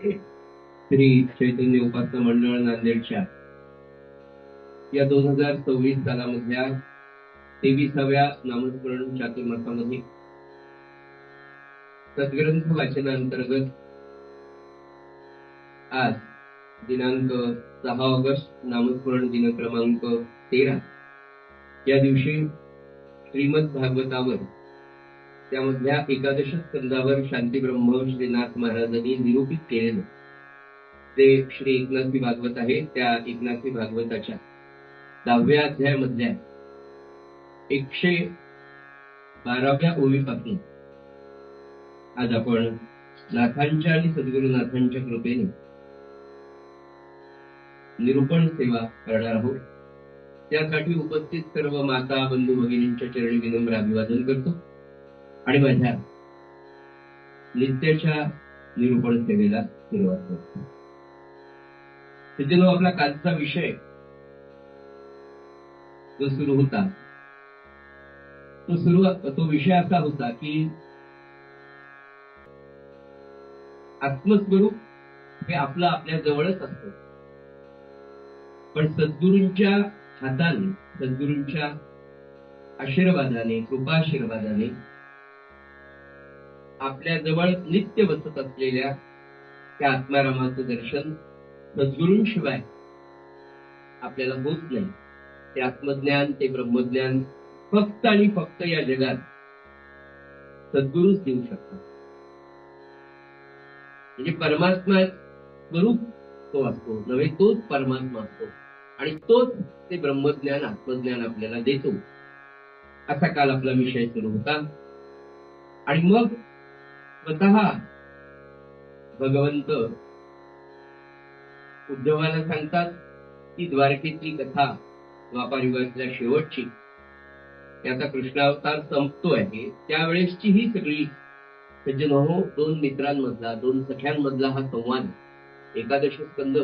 श्री चैतन्य उपासना मंडळ नांदेडच्या या 2026 सालामधल्या 23व्या नामस्मरण चातुर्मासामध्ये सद्ग्रंथ वाचनांतर्गत आज दिनांक 6 ऑगस्ट नामस्मरण दिन क्रमांक 13 या दिवशी श्रीमद भागवतावर त्यामधल्या एकादश स्कंदावर शांतीब्रह्म श्रीनाथ महाराजांनी निरूपित केलेलं ते श्री एकनाथी भागवत आहे. त्या एकनाथी भागवताच्या 10व्या अध्यायामधल्या 112व्या ओळीपासून आज आपण नाथांच्या आणि सद्गुरुनाथांच्या कृपेने निरूपण सेवा करणार आहोत. त्यासाठी उपस्थित सर्व माता बंधू भगिनींच्या चरणी विनम्र अभिवादन करतो आणि माझ्या नित्याच्या निरूपण सेवेला सुरुवात करतो. त्याच्यानं आपला कालचा विषय जो सुरू होता तो विषय असा होता की आत्मस्वरूप हे आपलं आपल्या जवळच असतं, पण सद्गुरूंच्या हाताने, सद्गुरूंच्या आशीर्वादाने, कृपाशीर्वादाने आपल्या जवळ नित्य बसत असलेल्या त्या आत्मारामाचं दर्शन सद्गुरूंशिवाय आपल्याला होत नाही. ते आत्मज्ञान, ते ब्रह्मज्ञान फक्त आणि फक्त या जगात सद्गुरूच देऊ शकतात. म्हणजे परमात्मा स्वरूप तो असतो नव्हे, तोच परमात्मा असतो आणि तोच ते ब्रह्मज्ञान, आत्मज्ञान आपल्याला देतो. असा काल आपला विषय सुरू होता. आणि मग स्वतः भगवंत उद्धवाला सांगतात की द्वारकेतली कथा द्वापार युगातल्या शेवटची, त्याचा कृष्णावतार संपतो आहे, त्यावेळेसची ही सगळी सज्जनो, दोन मित्रांमधला, दोन सख्यांमधला हा संवाद, एकादश स्कंद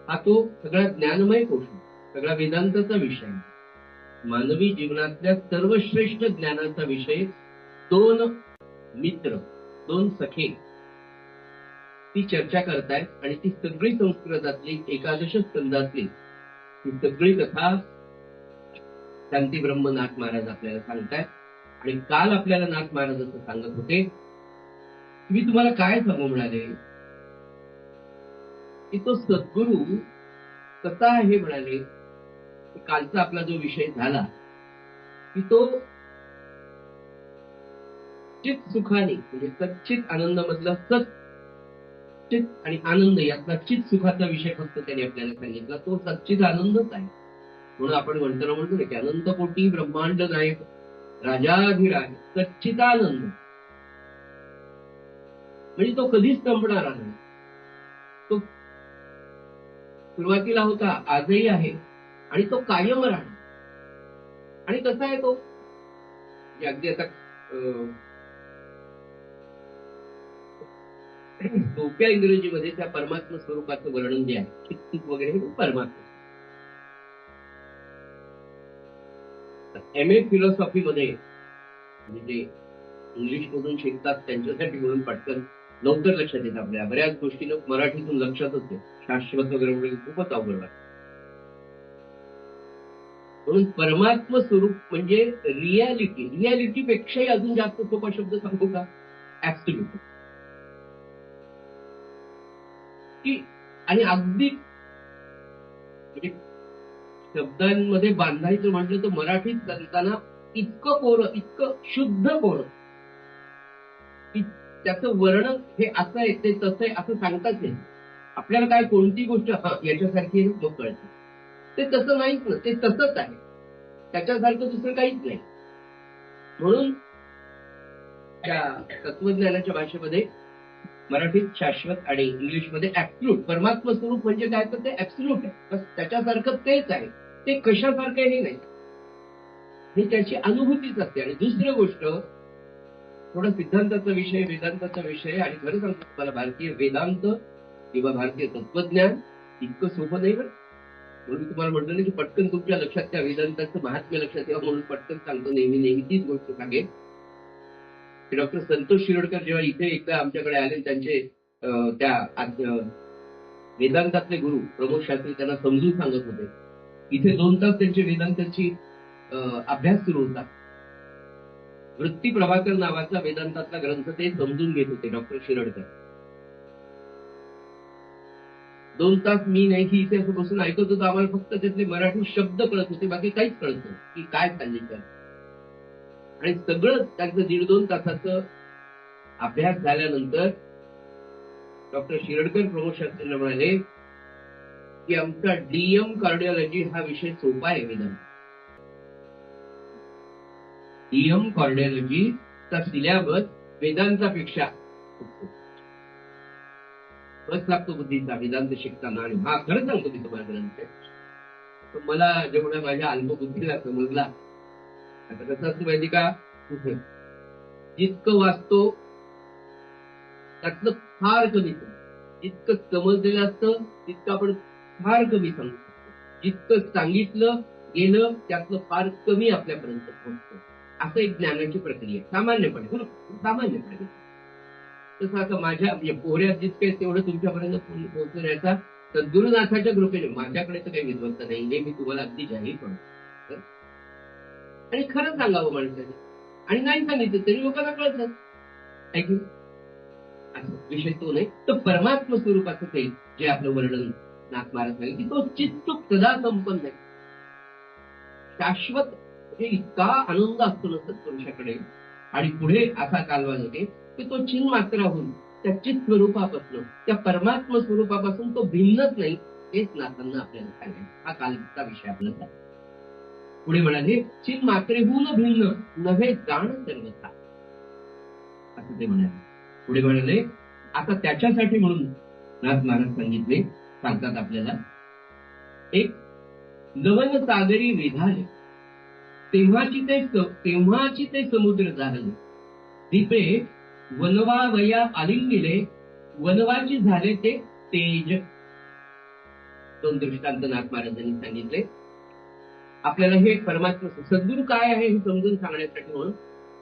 हा तो सगळा ज्ञानमय कोश, सगळा वेदांताचा विषय, मानवी जीवनातल्या सर्वश्रेष्ठ ज्ञानाचा विषय. दोन मित्र, दोन सखे ती चर्चा करतायत आणि ती सगळी संस्कृतातली एकादश स्कंदातली ही सगळी कथा शांती ब्रह्मनाथ महाराज आपल्याला सांगतायत. आणि काल आपल्याला नाथ महाराज असं सांगत होते, मी तुम्हाला काय सांगू म्हणाले की तो सद्गुरू कसा आहे म्हणाले. कालचा आपला जो विषय झाला की तो चित सुखाने, म्हणजे सच्चित आनंद मधला सत चित आणि आनंद यातला चित सुखाचा विषय फक्त त्यांनी आपल्याला सांगितला. तो सच्चित आनंदच आहे. म्हणून आपण म्हणतो ना की अनंत कोटी ब्रह्मांड नायक राजाधिराज सच्चिदानंद, म्हणजे तो कधीच संपणारा नाही. तो सुरुवातीला होता, आजही आहे आणि तो कायम राहणार. आणि कसा आहे तो, अगदी आता सोप्या इंग्रजीमध्ये त्या परमात्मा स्वरूपाचं वर्णन जे आहे, चित्त वगैरे, परमात्मा. MA फिलॉसॉफी मध्ये म्हणजे जे इंग्लिश मधून शिकतात त्यांच्यासाठी म्हणून पटकन लवकर लक्षात येत. आपल्या बऱ्याच गोष्टी मराठीतून लक्षातच आहे, शाश्वत वगैरे खूपच अवघड आहे. म्हणून परमात्मा स्वरूप म्हणजे रियालिटी, रियालिटी पेक्षाही अजून जास्त सोपा शब्द सांगू का, ऍब्सोल्यूट. की आणि अगदी म्हणजे शब्दांमध्ये बांधायचं म्हटलं तर मराठीत सांगताना इतकं कोरं, इतकं शुद्ध कोरं की त्याचं वर्णन हे असं आहे, ते तसं आहे असं सांगताच नाही. आपल्याला काय कोणती गोष्ट याच्यासारखी मग कळते, ते तसं नाहीच ना, ते तसंच आहे, त्याच्यासारखं दुसरं काहीच नाही. म्हणून त्या तत्वज्ञानाच्या भाषेमध्ये मराठीत शाश्वत आणि इंग्लिशमध्ये ऍब्सोल्यूट, परमात्मा स्वरूप म्हणजे काय तर ते ऍब्सोल्यूट आहे, बस त्याच्यासारखं तेच आहे. ते कशासारखं हे नाही, हे त्याची अनुभूतीच असते. आणि दुसरी गोष्ट, थोडा सिद्धांताचा विषय, वेदांताचा विषय, आणि खरं सांगतो तुम्हाला भारतीय वेदांत किंवा भारतीय तत्वज्ञान इतकं सोपं नाही. म्हणून तुम्हाला म्हटलं ना की पटकन तुमच्या लक्षात त्या वेदांताचं महात्म्य लक्षात यावं म्हणून पटकन सांगतो. नेहमी तीच गोष्ट सांगेल. डॉक्टर संतोष शिरोडकर जेव्हा इथे एकदा आमच्याकडे आले, त्यांचे त्या वेदांतातले गुरु प्रमोद शास्त्री त्यांना समजून सांगत होते. इथे 2 तास त्यांची वेदांताची अभ्यास सुरू होता. वृत्ती प्रभाकर नावाचा वेदांतातला ग्रंथ ते समजून घेत होते डॉक्टर शिरडकर. 2 तास मी नाही की इथे असं बसून ऐकत होतो. आम्हाला फक्त त्यातले मराठी शब्द कळत होते, बाकी काहीच कळत नव्हतं की काय सांगितलं. आणि सगळं त्यांचं 1.5-2 तासाचं अभ्यास झाल्यानंतर डॉक्टर शिरडकर प्रमोद शास्त्रींना म्हणाले की आमचा डीएम कार्डिओलॉजी हा विषय सोपा आहे वेदांत. डीएम कार्डिओलॉजीचा सिलेबस वेदांतापेक्षा बस लागतो बुद्धीचा वेदांत शिकताना. आणि हा खरं सांगतो मी तुम्हाला ग्रंथ, तर मला जेवढ्या माझ्या अल्पबुद्धीला समजला. आता कसं असतं माहिती का, जितकं वाचतो त्यातलं फार कमी, जितकं समजलेलं असतं तितकं आपण फार कमी सांगू शकतो. जितकं सांगितलं गेलं त्यातलं फार कमी आपल्यापर्यंत पोहोचतं. असं एक ज्ञानाची प्रक्रिया सामान्यपणे, बरोबर, सामान्यपणे. तसं आता माझ्या पोहऱ्यात जितके तेवढं तुमच्यापर्यंत पोहोचण्याचा सद्गुरुनाथाच्या कृपेने, माझ्याकडे तर काही विद्वत्ता नाही, हे मी तुम्हाला अगदी जाहीर करतो. आणि खरं सांगावं माणसाने, आणि नाही सांगितलं तरी लोकांना कळतं. ऐकून विषय तो नाही, तर परमात्म स्वरूपाचं ते जे आपलं वर्णन नाथ महाराज सांगितलं की तो चित्तुक सदा संपन्न आहे, शाश्वत. म्हणजे इतका आनंद असतो ना सत्पुरुषाकडे. आणि पुढे असा कालवा होते की तो चिन्ह मात्र होऊन त्या चित स्वरूपापासून, त्या परमात्म स्वरूपापासून तो भिन्नच नाही, हेच नाथांना आपल्याला सांगायचं. हा कालचा विषय आपल्याला. पुढे म्हणाले चिन्ह मात्रेहून भिन्न नव्हे जाण सर्वथा, असं ते म्हणाले. पुढे म्हणाले आता त्याच्यासाठी म्हणून नाथ महाराज सांगतात आपल्याला, एक लवन सागरी विधाले तेव्हाची ते समुद्र जाहले, दीपे वनवावया आलिंगिले वनवाची झाले ते तेज. 2 दृष्टांत नाथ महाराजांनी सांगितले आपल्याला. हे परमात्मा सद्गुरू काय आहे हे समजून सांगण्यासाठी म्हणून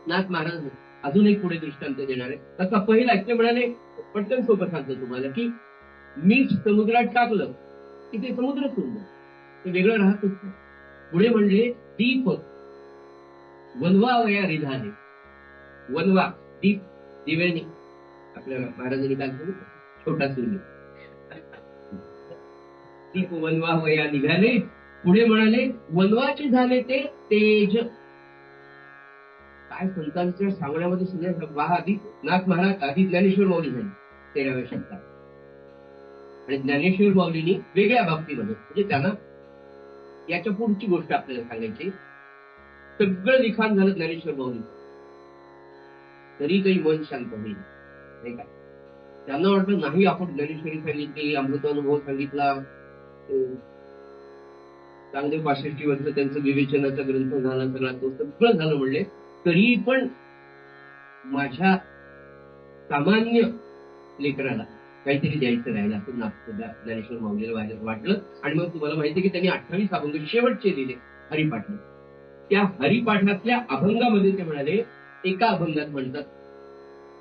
नाथ महाराज अजून एक पुढे दृष्टांत देणार आहे. तसा पहिला ते म्हणाले, पटकन सोपं सांगतो तुम्हाला, की मीठ समुद्रात टाकलं की ते समुद्र सुंदर, ते वेगळं राहतच नाही. पुढे म्हणले दीप वनवावया रिधाने, वनवा दीप, दिव्यानी. आपल्या महाराजांनी काय सांगितलं, छोटा सूर्य, दीप वनवावया निघाले. पुढे म्हणाले वनवाचे झाले ते तेज. काय संतांच्या सांगण्यामध्ये सुद्धा आधी नाथ महाराज, आधी ज्ञानेश्वर माऊली झाली 13व्या शतकात. आणि ज्ञानेश्वर माऊलींनी वेगळ्या बाबतीमध्ये, म्हणजे त्यांना याच्या पुढची गोष्ट आपल्याला सांगायची, सगळं लिखाण झालं ज्ञानेश्वर माऊली, तरी काही मन शांत होईल नाही का. त्यांना वाटलं नाही आपण ज्ञानेश्वरी सांगितली, अमृतानुभव सांगितला, चांगले 65 वर्ष त्यांचं विवेचनाचा ग्रंथ झाला, सगळा तो सगळं झालं म्हणले, तरी पण माझ्या सामान्य लेकराला काहीतरी द्यायचं राहिलं असं ज्ञानेश्वर माऊलीला वाटलं. आणि मग तुम्हाला माहिती की त्यांनी 28 अभंग शेवटचे लिहिले हरिपाठ. त्या हरिपाठातल्या अभंगामध्ये ते म्हणाले, एका अभंगात म्हणतात,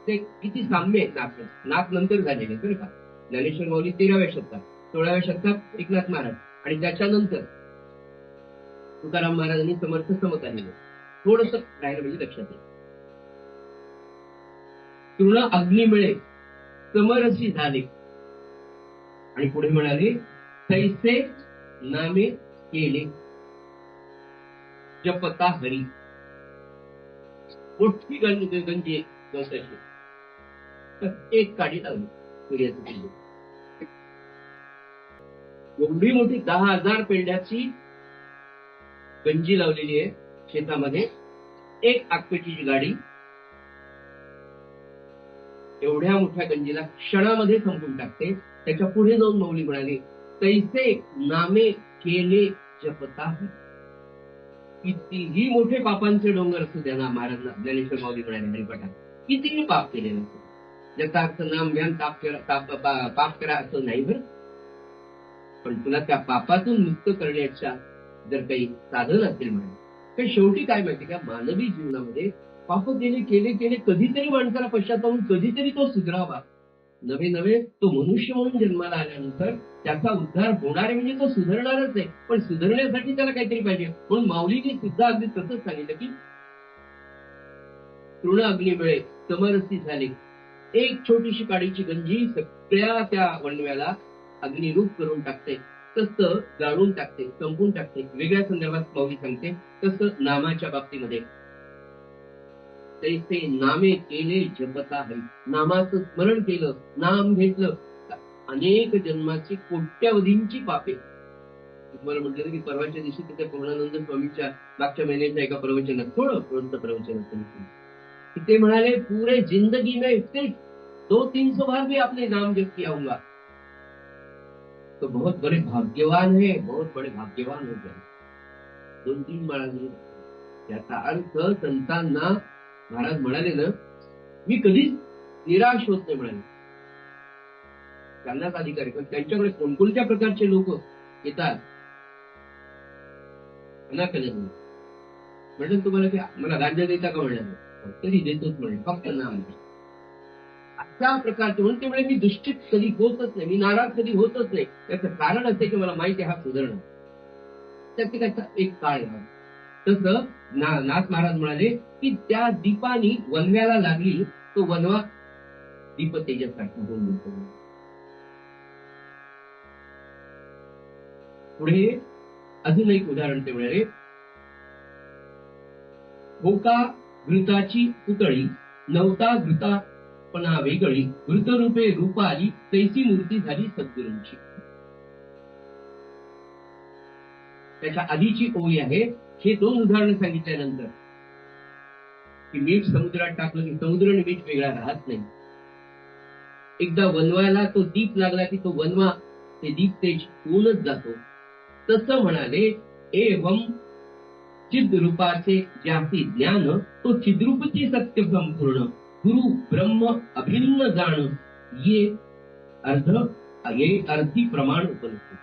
ते किती साम्य आहेत नाथ नंतर झालेले बरं का. ज्ञानेश्वर माऊली 13व्या शतकात, 16व्या शतकात एकनाथ महाराज, आणि त्याच्यानंतर तुकाराम महाराजांनी समर्थ समकालीन. थोडस राहिलं म्हणजे लक्षात येईल. तृण अग्नी मिळे समरसी झाले. आणि पुढे म्हणाले तैसे नामे केले जपता हरी. मोठी गंजी गवताची, एक काडी लावली सूर्याची किल्ली, एवढी मोठी 10,000 पेंड्याची गंजी लावलेली आहे शेतामध्ये, एक आगपेटीची गाडी. एवढ्या मोठ्या गंजीला क्षणामध्ये संपून टाकते. त्याच्या पुढे जाऊन माऊली म्हणाली तैसे नामे केले जपता. कितीही मोठे पापांचे डोंगर असू द्या ना, महाराज ज्ञानेश्वर माऊली म्हणाले हरिपाठात, कितीही पाप केलेलं असतो, ज्याचा अर्थ नाम ज्ञान पाप करा असं नाही बरं, पण तुला त्या पापातून मुक्त करण्याच्या जर काही साधन असेल म्हणा, तर शेवटी काय माहिती का, मानवी जीवनामध्ये पाप केले कधीतरी माणसाला पश्चाताप, कधीतरी तो सुधरावा. नवे नवे तो मनुष्य म्हणून जन्माला आल्यानंतर त्याचा उद्धार होणार आहे, म्हणजे तो सुधारणारच आहे, पण सुधारण्यासाठी त्याला काहीतरी पाहिजे. म्हणून माऊलीने सुद्धा अगदी तसंच सांगितलं की तृण अग्निमुळे समरसी झाले, एक छोटीशी काडीची गंजी सगळ्या त्या वणव्याला अग्निरूप करून टाकते, तसं जाळून टाकते, संपून टाकते. वेगळ्या संदर्भात माऊली सांगते तसं नामाच्या बाबतीमध्ये तैसे नामे केले जपता है. नामाचं स्मरण केलं, नाम घेतलं, अनेक जन्माची कोट्यावधींची पापे. तुम्हाला म्हटलं की परवाच्या दिवशी तिथे पूर्णानंद स्वामीच्या मागच्या महिन्याच्या एका प्रवचनात थोडं प्रवचन ते म्हणाले पूरे जिंदगी में सिर्फ 200-300 बार भी आपने नाम जप किया होगा तो बहुत बड़े भाग्यवान है, बहुत बड़े भाग्यवान हो गए. 2-3 बाळांनी याचा अर्थ संतांना महाराज म्हणाले ना, मी कधीच निराश होत नाही म्हणाले. त्यांनाच अधिकारी, पण त्यांच्याकडे कोणकोणत्या प्रकारचे लोक येतात म्हणलं तुम्हाला की मला गांजा देता का म्हणलं, तरी देतोच म्हणे, फक्त नाम. अशा प्रकारचे म्हणून ते म्हणजे मी दुष्टित कधी होतच नाही, मी नाराज कधी होतच नाही. त्याचं कारण असे की मला माहिती आहे हा सुधारणा त्याचा त्याचा एक काळ आहे. तसं नाथ महाराज म्हणाले की त्या दीपानी वनव्याला लागली, तो वनवा दीप तेजसारखा होऊन जातो. पुढे अजून एक उदाहरण ते म्हणाले, होका घृताची पुतळी नवता घृतापणा वेगळी, घृतरूपे रूप आली तैसी मूर्ती झाली सद्गुरूंची. त्याच्या आधीची ओळी आहे. हे 2 उदाहरणं सांगितल्यानंतर की मीठ समुद्रात टाकलं की समुद्र आणि मीठ वेगळा राहत नाही. एकदा वनवायला तो दीप लागला की तो वनवा ते दीप तेज होऊनच जातो. तसं म्हणाले एवं चिद रूपाचे ज्याची ज्ञान तो चिद्रूपची सत्य संपूर्ण गुरु ब्रह्म अभिन्न जाण ये अर्थी प्रमाण उपलब्ध.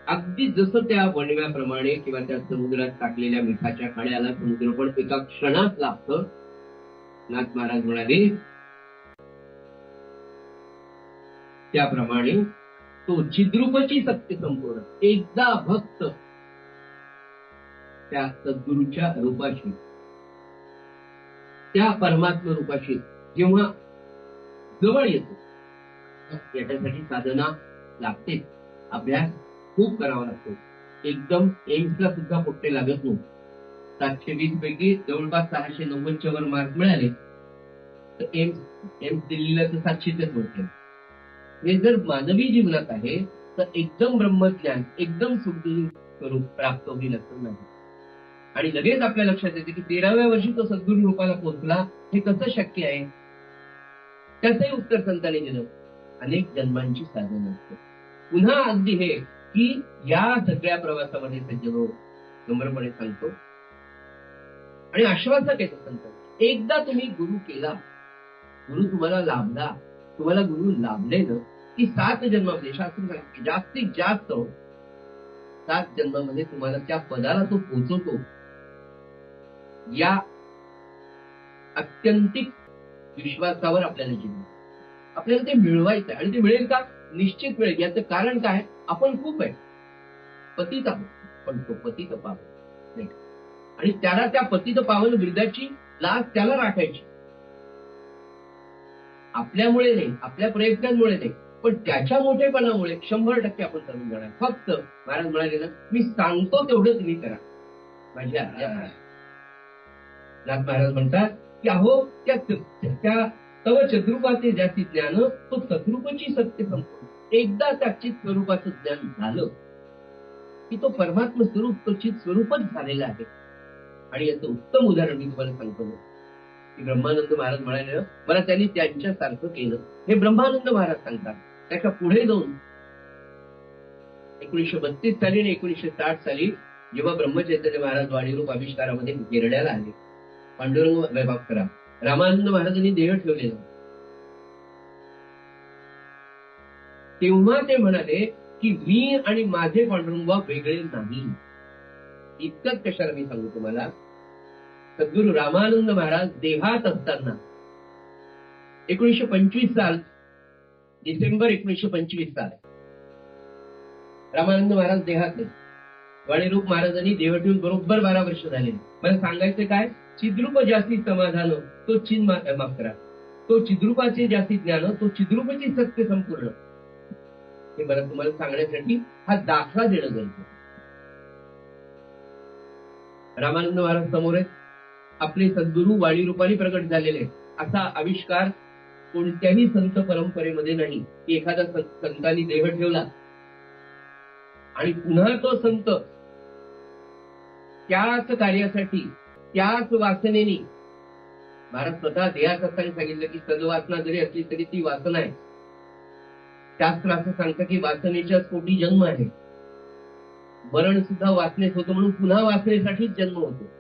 अगदी जसं त्या वणव्याप्रमाणे किंवा त्या समुद्रात टाकलेल्या मिठाच्या कण्याला समुद्र पण एका क्षणात लागतं. नाथ महाराज म्हणाले त्याप्रमाणे तो चिद्रूपची सत्य संपूर्ण. एकदा भक्त त्या सद्गुरूच्या रूपाशी, त्या परमात्मा रूपाशी जेव्हा जवळ येतो, याच्यासाठी साधना लागते, अभ्यास खूप करावा लागतो. एकदम एम्सला सुद्धा पोट्टे लागत नाही. 720 पैकी जवळपास 690च्या वर मार्क मिळाले तर एम्स दिल्लीला तर 700च होते. हे जर मानवी जीवनात आहे तर एकदम ब्रह्मज्ञान, एकदम सुखदुःख स्वरूप प्राप्त होईल असं नाही. आणि लगेच आपल्या लक्षात येते की 13व्या वर्षी तो सद्गुरू रूपाला पोहोचला. हे कसं शक्य आहे? त्याचंही उत्तर संतांनी दिलं, अनेक जन्मांची साधना असते. पुन्हा अगदी हे की या सगळ्या प्रवासामध्ये सज्जनो नम्रपणे सांगतो आणि आश्वासक आहे संत, एकदा तुम्ही गुरु केला, गुरु तुम्हाला लाभला, तुम्हाला गुरु लाभले ना की 7 जन्मामध्ये शास्त्र सांगते जास्तीत जास्त 7 जन्मामध्ये तुम्हाला त्या पदाला तो पोहोचवतो. या अत्यंतिक विश्वासावर आपल्याला जीवन, आपल्याला ते मिळवायचं आहे. आणि ते मिळेल का? निश्चित मिळेल. याचं कारण काय? आपण खूप आहे पतित आहोत, पण तो पतित पावन नाही. आणि त्याला त्या पतित पावन बिरुदाची लाज त्याला राखायची, आपल्यामुळे नाही, आपल्या प्रयत्नांमुळे नाही, पण त्याच्या मोठेपणामुळे 100% आपण करून जाणार. फक्त महाराज म्हणाले ना, मी सांगतो तेवढं तुम्ही करा, माझी आज्ञा करा. नाथ महाराज म्हणतात की अहो त्या तव चद्रूपाचे ज्याची ज्ञान तो सद्रूपची सत्य संपूर्ण. एकदा त्या चित स्वरूपाचं ज्ञान झालं की तो परमात्मा स्वरूप, तो चित स्वरूपच झालेला आहे. आणि याचं उत्तम उदाहरण मी तुम्हाला सांगतो की ब्रह्मानंद महाराज म्हणाले, मला त्यांनी त्यांच्यासारखं केलं. हे ब्रह्मानंद महाराज सांगतात. त्याच्या पुढे जाऊन 1932 साली आणि 1960 साली जेव्हा ब्रह्मचैतन्य महाराज वाणीरूप आविष्कारामध्ये केरड्याला आले, पांडुरंग वैभाग करा, रामानंद महाराजांनी देह ठेवलेलं, तेव्हा ते म्हणाले की मी आणि माझे पांडुरंग वेगळे नाही. इतकंच कशाला मी सांगू तुम्हाला, सद्गुरू रामानंद महाराज देहात असताना 1925 साल डिसेंबर 1925 साल. रामानंद महाराज देहात नाही. वाणीरूप महाराजांनी देह ठेवून बरोबर 12 वर्ष झाले. मला सांगायचं काय, चिद्रूप जास्ती समाधान तो माफ करा, तो चिद्रूपाचे जास्ती ज्ञान तो चिद्रूपची सत्य संपूर्ण. हे मला तुम्हाला सांगण्यासाठी हा दाखला देणं गरजेचं. रामानंद महाराज समोर आहेत. आपले सद्गुरू वाणीरूपाने प्रकट झालेले असा आविष्कार कोणत्याही संत परंपरेमध्ये नाही की एखादा संतांनी देह ठेवला आणि पुन्हा तो संत त्याच कार्यासाठी त्याच वासनेने, महाराज स्वतः देहात असताना सांगितलं की सद्वासना जरी असली तरी ती वासना आहे. शास्त्र असं सांगतं की वासनेच्या पोटी जन्म आहे. मरण सुद्धा वासनेत होतं म्हणून पुन्हा वासनेसाठीच जन्म होतो.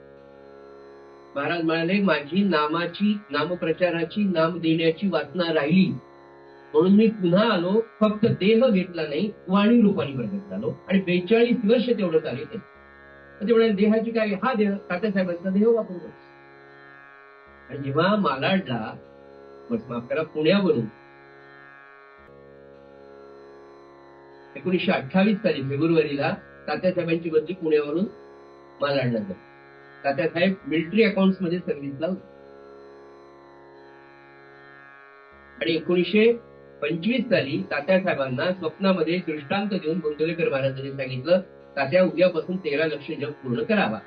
महाराज म्हणाले माझी नामाची, नामप्रचाराची, नाम देण्याची वासना राहिली म्हणून मी पुन्हा आलो. फक्त देह घेतला नाही, वाणी रूपाने प्रकट झालो आणि 42 वर्ष तेवढं कार्य केलं. ते म्हणाले देहाची काय, हा देह तात्यासाहेबांचा देह वापरतो. आणि जेव्हा मालाडला, माफ करा, पुण्यावरून 1928 साली फेब्रुवारीला तात्यासाहेबांची बदली पुण्यावरून मालाडला झाली. तात्यासाहेब मिलिटरी अकाउंट्स मध्ये सर्व्हिसला होते. आणि 1925 साली तात्यासाहेबांना स्वप्नामध्ये दृष्टांत देऊन गोंदवलेकर महाराजांनी सांगितलं, तात्या उद्यापासून 13 लक्ष जप पूर्ण करावा.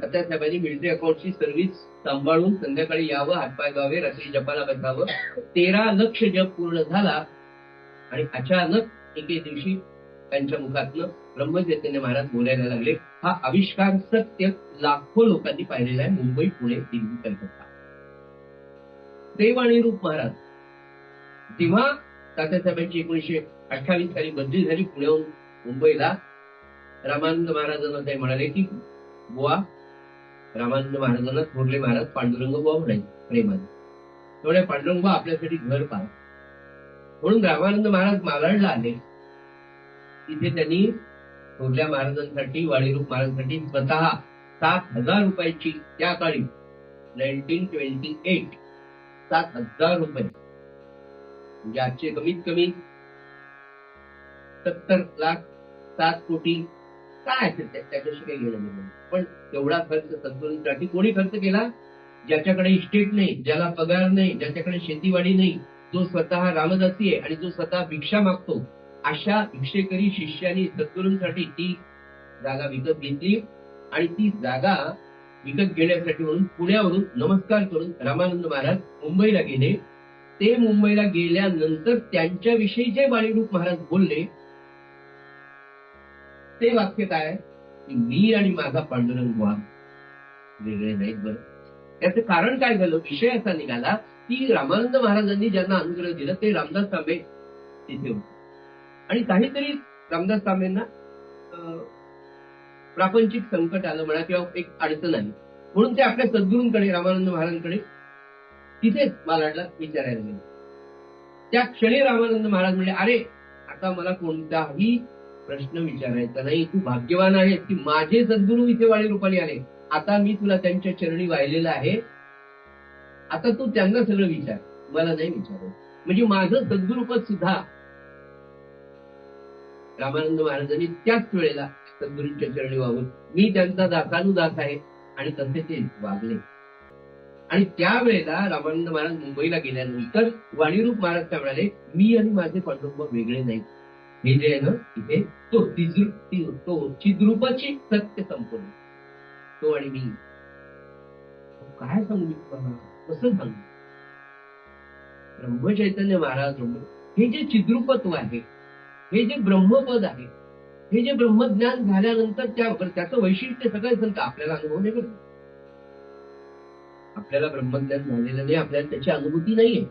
तात्यासाहेबांनी मिलिटरी अकाउंटची सर्व्हिस सांभाळून संध्याकाळी यावं, हातपाय धुवावे, रात्री जपाला बसावं. 13 लक्ष जप पूर्ण झाला आणि अचानक एके दिवशी त्यांच्या मुखातनं ब्रह्मचैतन्य महाराज बोलायला लागले. हा आविष्कार सत्य लाखो लोकांनी पाहिलेला आहे. मुंबई, पुणे, दिल्ली, कलकत्ता. देवाणीरूप महाराज जेव्हा तात्यासाहेबांची 1928 साली बदली झाली पुण्याहून मुंबईला, रामानंद महाराजांना ते म्हणाले की बुवा, रामानंद महाराजांना थोरले महाराज पांडुरंग बुवा म्हणायचे प्रेमाने. तेवढ्या पांडुरंग बुवा आपल्यासाठी घर पाहा म्हणून रामानंद महाराज मालाडला आले. तिथे त्यांनी थोरल्या महाराजांसाठी, वाणीरूप महाराजांसाठी स्वतः 7,000 रुपयाची, त्या काळी 1928 7,000 रुपये म्हणजे आजचे कमीत कमी 70 लाख, 7 कोटी काय असेल त्याच्याशी काही घेणं नाही. पण तेवढा खर्च सद्गुरूंसाठी कोणी खर्च केला? ज्याच्याकडे इस्टेट नाही, ज्याला पगार नाही, ज्याच्याकडे शेतीवाडी नाही, जो स्वतः रामदासी आहे आणि जो स्वतः भिक्षा मागतो, अशा भिक्षेकरी शिष्यानी सद्गुरूंसाठी ती जागा विकत घेतली. आणि ती जागा विकत घेण्यासाठी म्हणून पुण्यावरून नमस्कार करून रामानंद महाराज मुंबईला गेले. ते मुंबईला गेल्यानंतर त्यांच्याविषयी जे वाणीरूप महाराज बोलले ते वाक्य काय की मी आणि माझा पांडुरंग बुवा वेगळे नाहीत. बरं, याचं कारण काय झालं? विषय असा निघाला की रामानंद महाराजांनी ज्यांना अनुग्रह दिला ते रामदास तांबे तिथे होते. आणि काहीतरी रामदास तांबेंना प्रापंचिक संकट आलं म्हणा किंवा एक अडचण आली म्हणून ते आपल्या सद्गुरूंकडे, रामानंद महाराजांकडे तिथेच मालाडला विचारायला गेले. त्या क्षणी रामानंद महाराज म्हणले, अरे आता मला कोणताही प्रश्न विचारायचा नाही, तू भाग्यवान आहेस की माझे सद्गुरू इथे वाणी रूपाने आले. आता मी तुला त्यांच्या चरणी वाहिलेला आहे, आता तू त्यांना सगळं विचार, मला नाही विचारायचं. म्हणजे माझं सद्गुरूपद सुद्धा रामानंद महाराजांनी त्याच वेळेला सद्गुरूंच्या चरणी वाहून मी त्यांचा दासानुदास आहे आणि तसे ते वागले. आणि त्यावेळेला रामानंद महाराज मुंबईला गेल्यानंतर वाणीरूप महाराज काय म्हणाले, मी आणि माझे पांडुरंग वेगळे नाही. हे जे आहे ना इथे तो चिद्रूपाची सत्य संपूर्ण, तो आणि मी. काय सांगू तुम्हाला, कसं सांगू? ब्रह्मचैतन्य महाराज हे जे चिद्रूपत्व आहे, हे जे ब्रह्मपद आहे, हे जे ब्रह्मज्ञान झाल्यानंतर त्याचं वैशिष्ट्य सगळं संत आपल्याला अनुभव नाही करत. आपल्याला ब्रह्मज्ञान झालेलं नाही, आपल्याला त्याची अनुभूती नाहीये.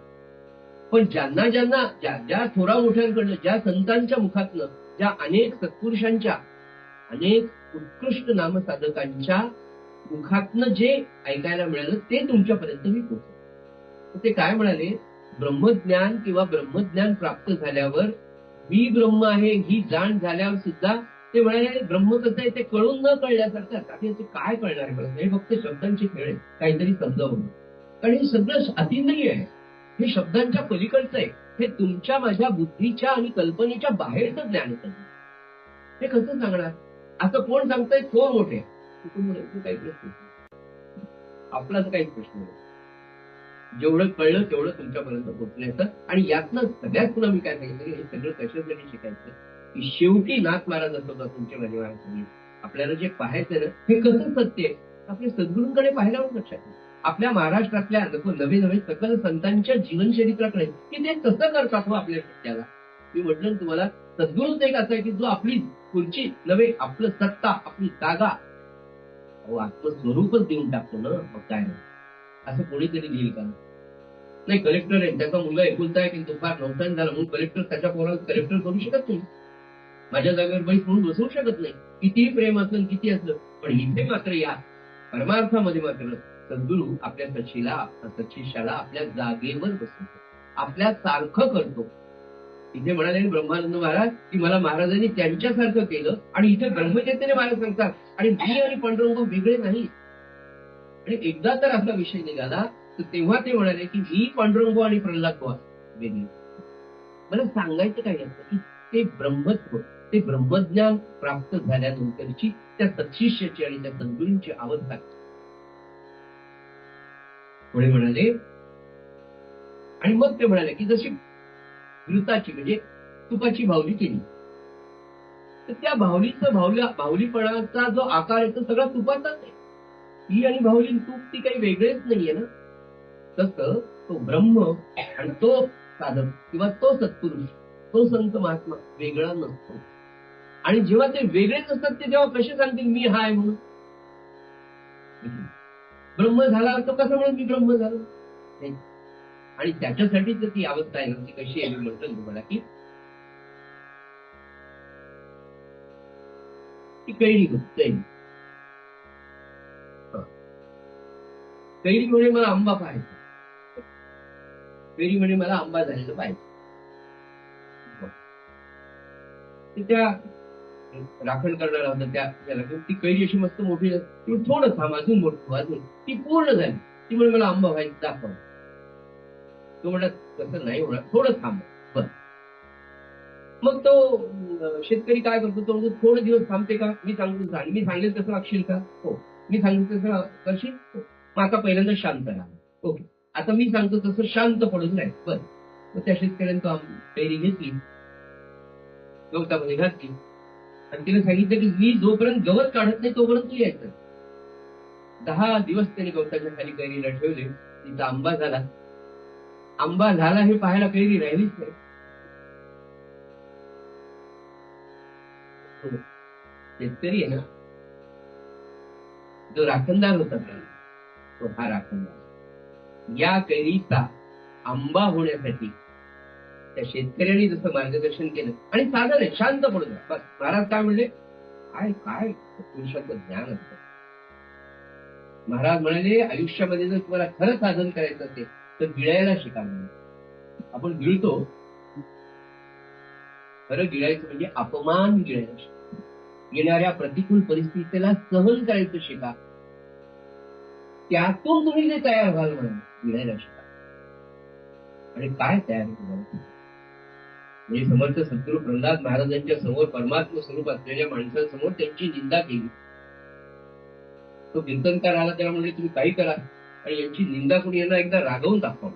पण ज्यांना ज्यांना ज्या थोरा मोठ्यांकडनं, ज्या संतांच्या मुखातनं, ज्या अनेक सत्पुरुषांच्या, अनेक उत्कृष्ट नामसाधकांच्या मुखातनं जे ऐकायला मिळालं ते तुमच्यापर्यंत मी पोहोचलं. ते काय म्हणाले, ब्रह्मज्ञान किंवा ब्रह्मज्ञान प्राप्त झाल्यावर मी ब्रह्म आहे ही जाण झाल्यावर सुद्धा ते म्हणाले ब्रह्म कसं आहे ते कळून न कळल्यासारखं. आता काय कळणार आहे? हे फक्त शब्दांचे खेळ आहे, काहीतरी समजावून. कारण हे सगळं अतिंद्रिय आहे, हे शब्दांच्या पलीकडचं आहे. हे तुमच्या माझ्या बुद्धीच्या आणि कल्पनेच्या बाहेरचं ज्ञान आहे. हे कसं सांगणार? असं कोण सांगतंय? थोर मोठे. काही प्रश्न आपला तर काहीच प्रश्न नाही. जेवढं कळलं तेवढं तुमच्यापर्यंत पोहोचण्याचं. आणि यातनं सगळ्यात पुन्हा मी काय सांगितलं, हे सगळं कशासाठी शिकायचं की शेवटी नाथ महाराज असं होता तुमच्या माझे महाराज. आपल्याला जे पाहायचं ना हे कसं सत्य आहे आपल्या सद्गुरूंकडे पाहिल्यावर लक्षात येईल. आपल्या महाराष्ट्रातल्या नवे नवे सकल संतांच्या जीवनचरित्राकडे की ते कसं करतात हो आपल्या त्याला. मी म्हटलं तुम्हाला सद्गुरूच एक असा आहे की जो आपली खुर्ची नव्हे, आपलं सत्ता, आपली जागा आत्मस्वरूपच देऊन टाकतो ना. मग काय असं कोणीतरी देईल का? नाही, कलेक्टर आहे, त्याचा मुलगा एकुलता आहे की तो फार नवसान झाला म्हणून कलेक्टर त्याच्या पोराला कलेक्टर करू शकत नाही. माझ्या जागेवर बाई म्हणून बसवू शकत नाही. कितीही प्रेम असेल किती असलं. पण इथे मात्र या परमार्थामध्ये मात्र सद्गुरू आपल्या सच्छिष्याला आपल्या जागेवर बसवतो, आपल्या सारखं करतो. इथे म्हणाले ब्रह्मानंद महाराज की मला महाराजांनी त्यांच्यासारखं केलं. आणि इथे ब्रह्मचैतन्य महाराज सांगतात आणि मी आणि पांडुरंग वेगळे नाही. आणि एकदा तर असा विषय निघाला तर तेव्हा ते म्हणाले की मी पांडुरंग आणि प्रल्हाद वेगळे. मला सांगायचं काय असतं की ते ब्रह्मत्व, ते ब्रह्मज्ञान प्राप्त झाल्यानंतरची त्या सत्शिष्याची आणि त्या सद्गुरूंची अवस्था. पुढे म्हणाले आणि मग ते म्हणाले की जशी घृताची म्हणजे तुपाची बाहुली केली तर त्या बाहुलीपणाचा जो आकार आहे तो सगळा तुपाचाच आहे. ही आणि बाहुली तूप ती काही वेगळेच नाहीये ना. तसं तो ब्रह्म आणि तो साधक किंवा तो सत्पुरुष, तो संत महात्मा वेगळा नसतो. आणि जेव्हा ते वेगळे नसतात ते जेव्हा कसे सांगतील मी हाय म्हणून. ब्रह्म झाला तो कसं म्हणून मी ब्रह्म झालो. आणि त्याच्यासाठीच ती अवस्था आहे ना ती कशी आहे. मी म्हणतो तुम्हाला की कैरी कैरी म्हणे मला आंबा पाहायचा. कैरी म्हणे मला आंबा झालेलं पाहिजे. त्या राखण करणारा होता त्याला ती कैरी अशी मस्त मोठी थोडं थांब अजून मोठं अजून ती पूर्ण झाली. ती म्हणे मला आंबा व्हायचं दाखव. तो म्हणत तसं नाही होणार थोडं थांब. बर मग तो शेतकरी काय करतो तो म्हणतो थोडे दिवस थांबते का मी सांगतो सांग मी सांगेल तसं वागशील का. हो मी सांगितलं तसं करशील. मग आता पहिल्यांदा शांत राहा. ओके आता मी सांगतो तसं शांत पडून नाही. बर मग त्या शेतकऱ्याने तो कैरी घेतली गवतामध्ये घातली आणि तिने सांगितलं की मी जोपर्यंत गवत काढत नाही तोपर्यंत तू यायचं. 10 दिवस त्याने गवताच्या खाली कैरीला ठेवले. तिचा आंबा झाला. आंबा झाला हे पाहायला कैरी राहिलीच नाही. शेतकरी आहे ना जो राखणदार होता तो हा राखणदार. या कैरीचा आंबा होण्यासाठी त्या शेतकऱ्यांनी जसं मार्गदर्शन केलं आणि साधन आहे शांत पडून बस. महाराज काय म्हणले काय काय पुरुषाचं ज्ञान असतं. महाराज म्हणाले आयुष्यामध्ये जर तुम्हाला खरं साधन करायचं असेल तर गिळायला शिका. आपण गिळतो खरं गिळायचं म्हणजे अपमान गिळायला शिका. येणाऱ्या प्रतिकूल परिस्थितीला सहन करायचं शिका. त्यातून तुम्ही जे तयार व्हाल म्हणून गिळायला शिका. आणि काय तयार तुम्हाला म्हणजे समर्थ सद्गुरू प्रल्हाद महाराजांच्या समोर परमात्म स्वरूप असलेल्या माणसांसमोर त्यांची निंदा केली. तो कीर्तनकार आला त्याला म्हणजे तुम्ही काही करा आणि यांची निंदा करून यांना एकदा रागवून दाखवा.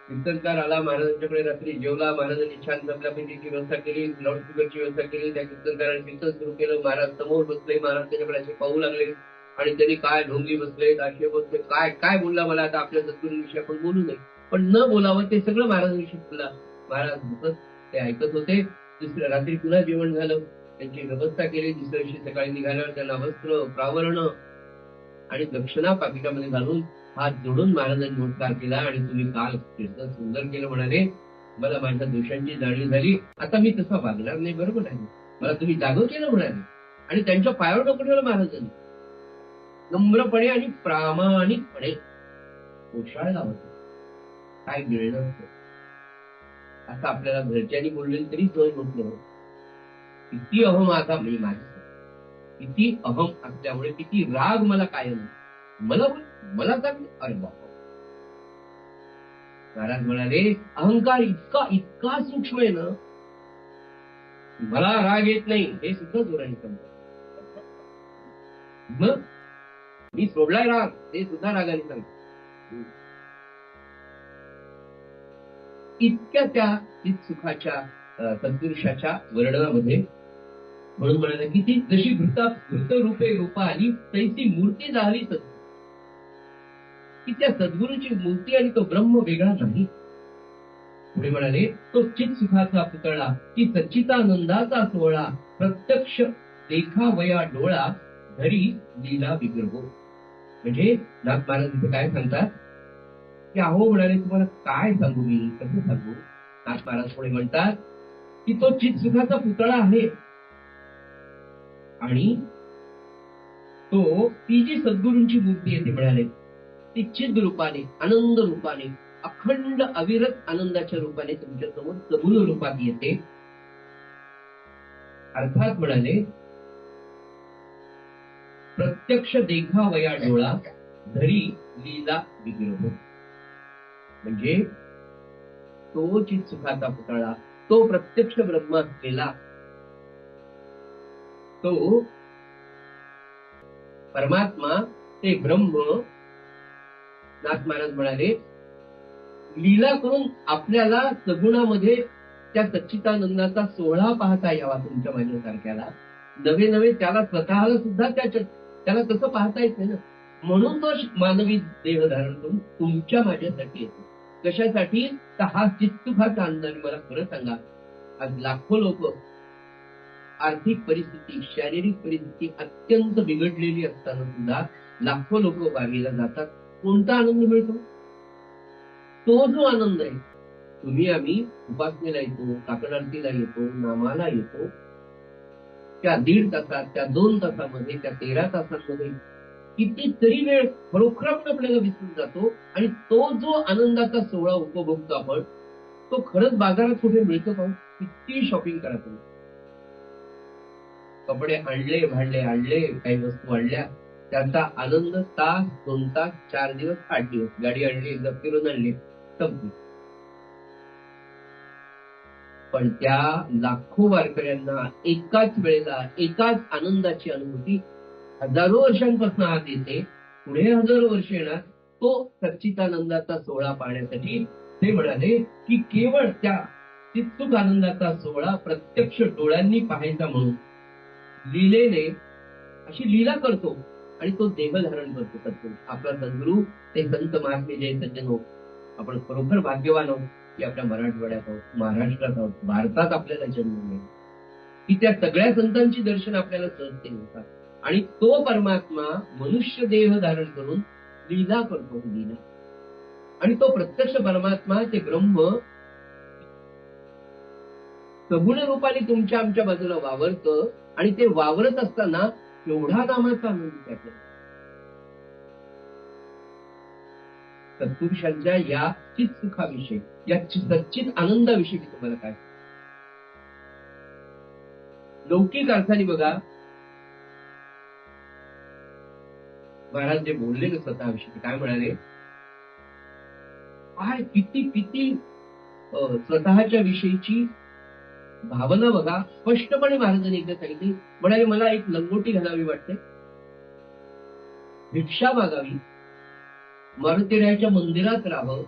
कीर्तनकार आला महाराजांच्याकडे रात्री जेवला. महाराजांनी छान आपल्यापैकीची व्यवस्था केली. लाऊडस्पीकरची व्यवस्था केली. त्या कीर्तनकाराने कीर्तन सुरू केलं. महाराज समोर बसले. महाराज त्याच्याकडे असे पाहू लागले आणि त्यांनी काय ढोंगी बसले आशे बसले काय काय बोलला मला आता आपल्या सद्गुरूंविषयी आपण बोलू नये पण न बोलावं ते सगळं महाराजांविषयी बोलला. महाराज बसत ते ऐकत होते. दुसऱ्या रात्री पुन्हा जेवण झालं. त्यांची व्यवस्था केली. दुसऱ्या दिवशी सकाळी निघाल्यावर त्यांना वस्त्र प्रावरण आणि दक्षिणा पाकिटामध्ये घालून हात जोडून महाराजांनी नमस्कार केला आणि तुम्ही काल कीर्तन सुंदर केलं म्हणाले. मला माझ्या दोषांची जाणीव झाली. आता मी तसा वागणार नाही. बरोबर आहे. मला तुम्ही जागं केलं म्हणाले आणि त्यांच्या पायावर डोकं ठेवलं महाराजांनी नम्रपणे आणि प्रामाणिकपणे कोशाळला होतं. काय गिळणं असं आपल्याला घरच्यांनी बोलले तरी सहज होत नाही. किती अहम आता मी माझ्या किती अहम असल्यामुळे किती राग मला काय मला सांग. अरे बाबा महाराज म्हणाले अहंकार इतका इतका सूक्ष्म आहे ना, मला राग येत नाही हे सुद्धा जोराने सांगतात. मग मी सोडलाय राग ते सुद्धा रागाने सांगतात. इतक्या त्या सुखाच्या सत्पुरुषाच्या वर्णनामध्ये म्हणून म्हणाले की ती जशी घृत रूपे रूपा आली तैसी मूर्ती झाली सद्गुरू, की त्या सद्गुरूची मूर्ती आणि तो ब्रह्म वेगळा नाही. पुढे म्हणाले तो चित सुखाचा पुतळा की सच्चितानंदाचा सोहळा प्रत्यक्ष देखावया डोळा धरी लीला विग्रहो. म्हणजे नाथ महाराज तिथे काय सांगतात की अहो म्हणाले तुम्हाला काय सांगू मी, कसं सांगू. नाथ महाराज पुढे म्हणतात की तो चित सुखाचा पुतळा आहे आणि ती जी सद्गुरूंची मूर्ती आहे ते म्हणाले ती चिद रूपाने आनंद रूपाने अखंड अविरत आनंदाच्या रूपाने तुमच्या समोर सबूल रूपात येते. अर्थात म्हणाले प्रत्यक्ष देखावया डोळा धरी लीला विग्रह. म्हणजे तो चित सुखाचा पुतळा, तो प्रत्यक्ष ब्रह्म असलेला तो परमात्मा, ते ब्रह्म, नाथ महाराज म्हणाले लीला करून आपल्याला सगुणामध्ये त्या सच्चितानंदाचा सोहळा पाहता यावा तुमच्या माझ्यासारख्याला. नवे नवे त्याला स्वतःला सुद्धा त्याला तसं पाहता येत नाही ना, म्हणून तो मानवी देह धारण करून तुमच्या माझ्यासाठी येतो. कशासाठी तर हा चित्तुखाचा आनंद. आणि मला खरं सांगा आज लाखो लोक आर्थिक परिस्थिती शारीरिक परिस्थिती अत्यंत बिघडलेली असताना सुद्धा लाखो लोक वारीला जातात. कोणता आनंद मिळतो? तो जो आनंद आहे. तुम्ही आम्ही उपासनेला येतो, काकड आरतीला येतो, नामाला येतो, त्या 1.5 तासात त्या 2 तासामध्ये त्या 13 तासांमध्ये कितीतरी वेळ खरोखर आपल्याला विसरून जातो. आणि तो जो आनंदाचा सोहळा उपभोगतो आपण, तो खरंच बाजारात कुठे मिळतो का? किती शॉपिंग करा तुम्ही, कपडे आणले, भांडे आणले, काही वस्तू आणल्या, त्याचा आनंद तास 2 तास 4 दिवस 8 दिवस, गाडी आणली एकदा फिरून आणली संपली. पण त्या लाखो वारकऱ्यांना एकाच वेळेला एकाच आनंदाची अनुभूती हजारो वर्षांपासून आज येते, पुढे हजारो वर्ष येणार. तो सच्चितानंदाचा सोहळा पाहण्यासाठी ते म्हणाले की केवळ त्या चित्सुख आनंदाचा सोहळा प्रत्यक्ष डोळ्यांनी पाहायचा म्हणून लीलेने अशी लीला करतो आणि तो देह धारण करतो. सद्गुरू आपला सद्गुरू ते संत महात्मे जय सज्जन हो. आपण खरोखर भाग्यवान आहोत की आपल्या मराठवाड्यात आहोत, महाराष्ट्रात आहोत, भारतात आपल्याला जन्म मिळेल की त्या सगळ्या संतांची दर्शन आपल्याला सहजते होतात. आणि तो परमात्मा मनुष्य देह धारण करून लीला करतो. लीला आणि तो प्रत्यक्ष परमात्मा ते ब्रह्म सगुण रूपाने तुमच्या आमच्या बाजूला वावरतं. आणि ते वावरत असताना एवढा नामाचा आनंद त्याचा. सत्पुरुषांच्या या चित सुखाविषयी, या सच्चित आनंदाविषयी मी तुम्हाला काय लौकिक अर्थाने बघा महाराज जे बोलले ना स्वतःविषयी काय म्हणाले, काय किती किती स्वतःच्या विषयीची भावना बघा. स्पष्टपणे महाराजांनी एकदा सांगितली. म्हणाले मला एक लंगोटी घालावी वाटते, भिक्षा मागावी, मारुतीरायाच्या मंदिरात राहावं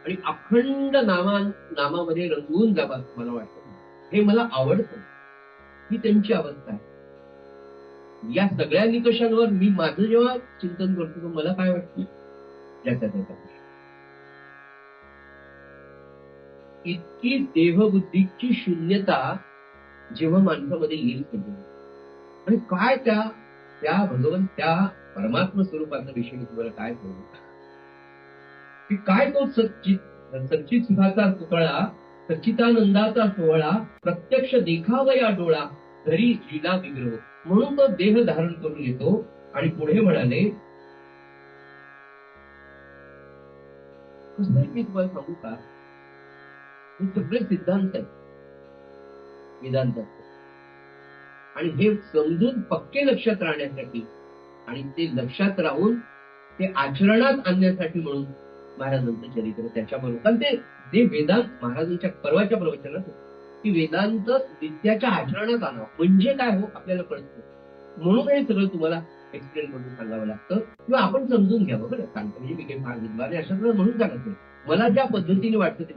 आणि अखंड नामामध्ये रंगून जावं मला वाटतं. हे मला आवडतं. ही त्यांची अवस्था आहे. या सगळ्या निकषांवर मी माझं जेव्हा चिंतन करतो मला काय वाटतं, ज्याच्या त्याच्या इतकी देहबुद्धीची शून्यता जेव्हा माणसामध्ये येईल आणि काय त्या भगवंत त्या परमात्मा स्वरूपाचा विषयी तुम्हाला काय बोलू की काय तो सच्चित सुखाचा पुतळा, सच्चितानंदाचा सोहळा प्रत्यक्ष देखावया डोळा धरी लीला विग्रह. म्हणून तो देह धारण करून येतो. आणि पुढे म्हणाले कसं मी तुम्हाला सांगू का, हे सगळे सिद्धांत आहेत वेदांताचे. आणि हे समजून पक्के लक्षात राहण्यासाठी आणि ते लक्षात राहून ते आचरणात आणण्यासाठी म्हणून महाराजांचं चरित्र त्याच्याबरोबर. कारण ते जे वेदांत महाराजांच्या परवाच्या प्रवचनात की वेदांत विद्याच्या आचरणात आणावं म्हणजे काय हो आपल्याला कळतं. म्हणून हे सगळं तुम्हाला एक्सप्लेन करून सांगावं लागतं किंवा आपण समजून घ्यावं. बरं सांगतो म्हणजे मी काही फार विद्वान अशा सगळं म्हणून सांगत नाही. मला ज्या पद्धतीने वाटतं ते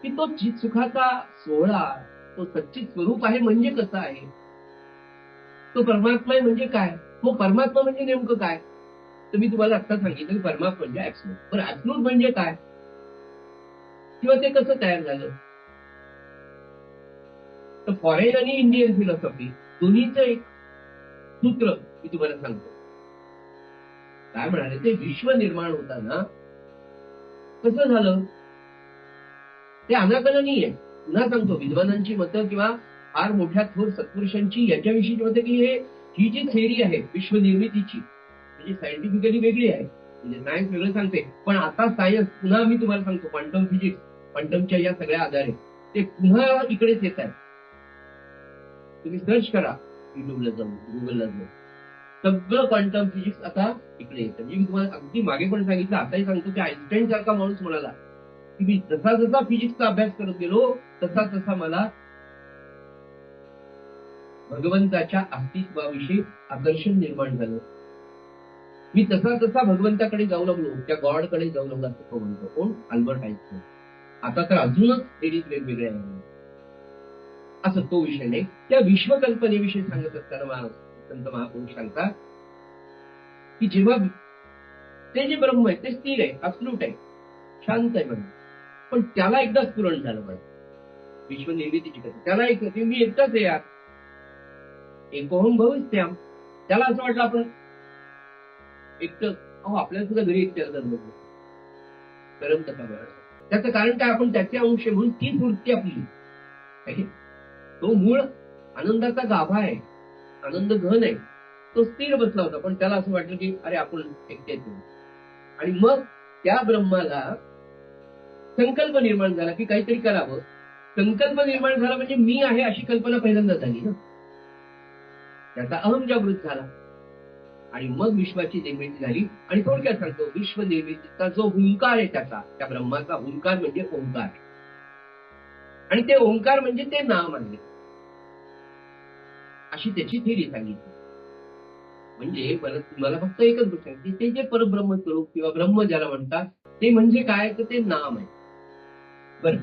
की तो चित सुखाचा सोहळा, तो सच्चित स्वरूप आहे म्हणजे कसं आहे, तो परमात्मा आहे म्हणजे काय, मग परमात्मा म्हणजे नेमकं काय. तर मी तुम्हाला आता सांगितलं की परमात्मा म्हणजे ऍब्सोल्यूट. बरं ऍब्सोल्यूट म्हणजे काय किंवा ते कसं तयार झालं. तर फॉरेन आणि इंडियन फिलॉसॉफी दोन्हीचं एक सूत्र मी तुम्हाला सांगतो. काय म्हणाले ते विश्व निर्माण होताना कसं झालं ते अनाकलनीय आहे. पुन्हा सांगतो विद्वानांची मतं किंवा फार मोठ्या थोर सत्पुरुषांची याच्याविषयी मतं की ही जी थेअरी आहे विश्व निर्मितीची म्हणजे सायंटिफिकली वेगळी आहे. म्हणजे सायन्स वेगळं सांगते पण आता सायन्स पुन्हा मी तुम्हाला सांगतो क्वांटम फिजिक्स क्वांटमच्या या सगळ्या आधारे ते पुन्हा इकडेच येत आहे. तुम्ही सर्च करा युट्यूबला जाऊन गुगलला जाऊन सगळं क्वांटम फिजिक्स आता इकडे येतं. म्हणजे मी तुम्हाला अगदी मागे पण सांगितलं आताही सांगतो की आईन्स्टाईन सारखा माणूस म्हणाला की मी जसा जसा फिजिक्सचा अभ्यास करत गेलो तसा तसा मला भगवंताच्या अस्तित्वाविषयी आकर्षण निर्माण झालं. मी तसा तसा भगवंताकडे जाऊ लागलो त्या गॉडकडे जाऊ लागलो असं तो म्हणतो. कोण अल्बर्ट आईन्स्टाईन. आता तर अजूनच थेरीज वेगवेगळ्या आहे असं तो विषय नाही. त्या विश्वकल्पनेविषयी सांगत असताना संत महापुरुष सांगतात की जेव्हा ते जे ब्रह्म आहे ते स्थिर आहे अब्सोल्यूट आहे शांत आहे म्हणजे पण त्याला एकदा स्फुरण झालं पाहिजे. विश्व निर्मितीची कथा त्याला एक मी एकटाच आहे यार एकोहम भविष्य त्याला असं वाटलं आपण एकटं अहो आपल्याला सुद्धा घरी एकट्याला जन्म करम कसा बरं. त्याचं कारण काय आपण त्याचे अंश म्हणून ती वृत्ती आपली तो मूळ आनंदाचा गाभा आहे आनंद घन आहे तो स्थिर बसला होता पण त्याला असं वाटलं की अरे आपण एकटे आणि मग त्या ब्रह्माला संकल्प निर्माण झाला की काहीतरी करावं. संकल्प निर्माण झाला म्हणजे मी आहे अशी कल्पना पहिल्यांदा झाली ना त्याचा अहम जागृत झाला आणि मग विश्वाची निर्मिती झाली. आणि थोडक्यात सांगतो विश्व निर्मितीचा जो हुंकार आहे त्याचा त्या ब्रह्माचा हुंकार म्हणजे ओंकार आणि ते ओंकार म्हणजे ते नाम आहे अशी त्याची थेरी सांगितली. म्हणजे मला फक्त एकच गोष्ट आहे की ते जे परब्रह्म स्वरूप किंवा ब्रह्म ज्याला म्हणतात ते म्हणजे काय तर ते नाम आहे. बरं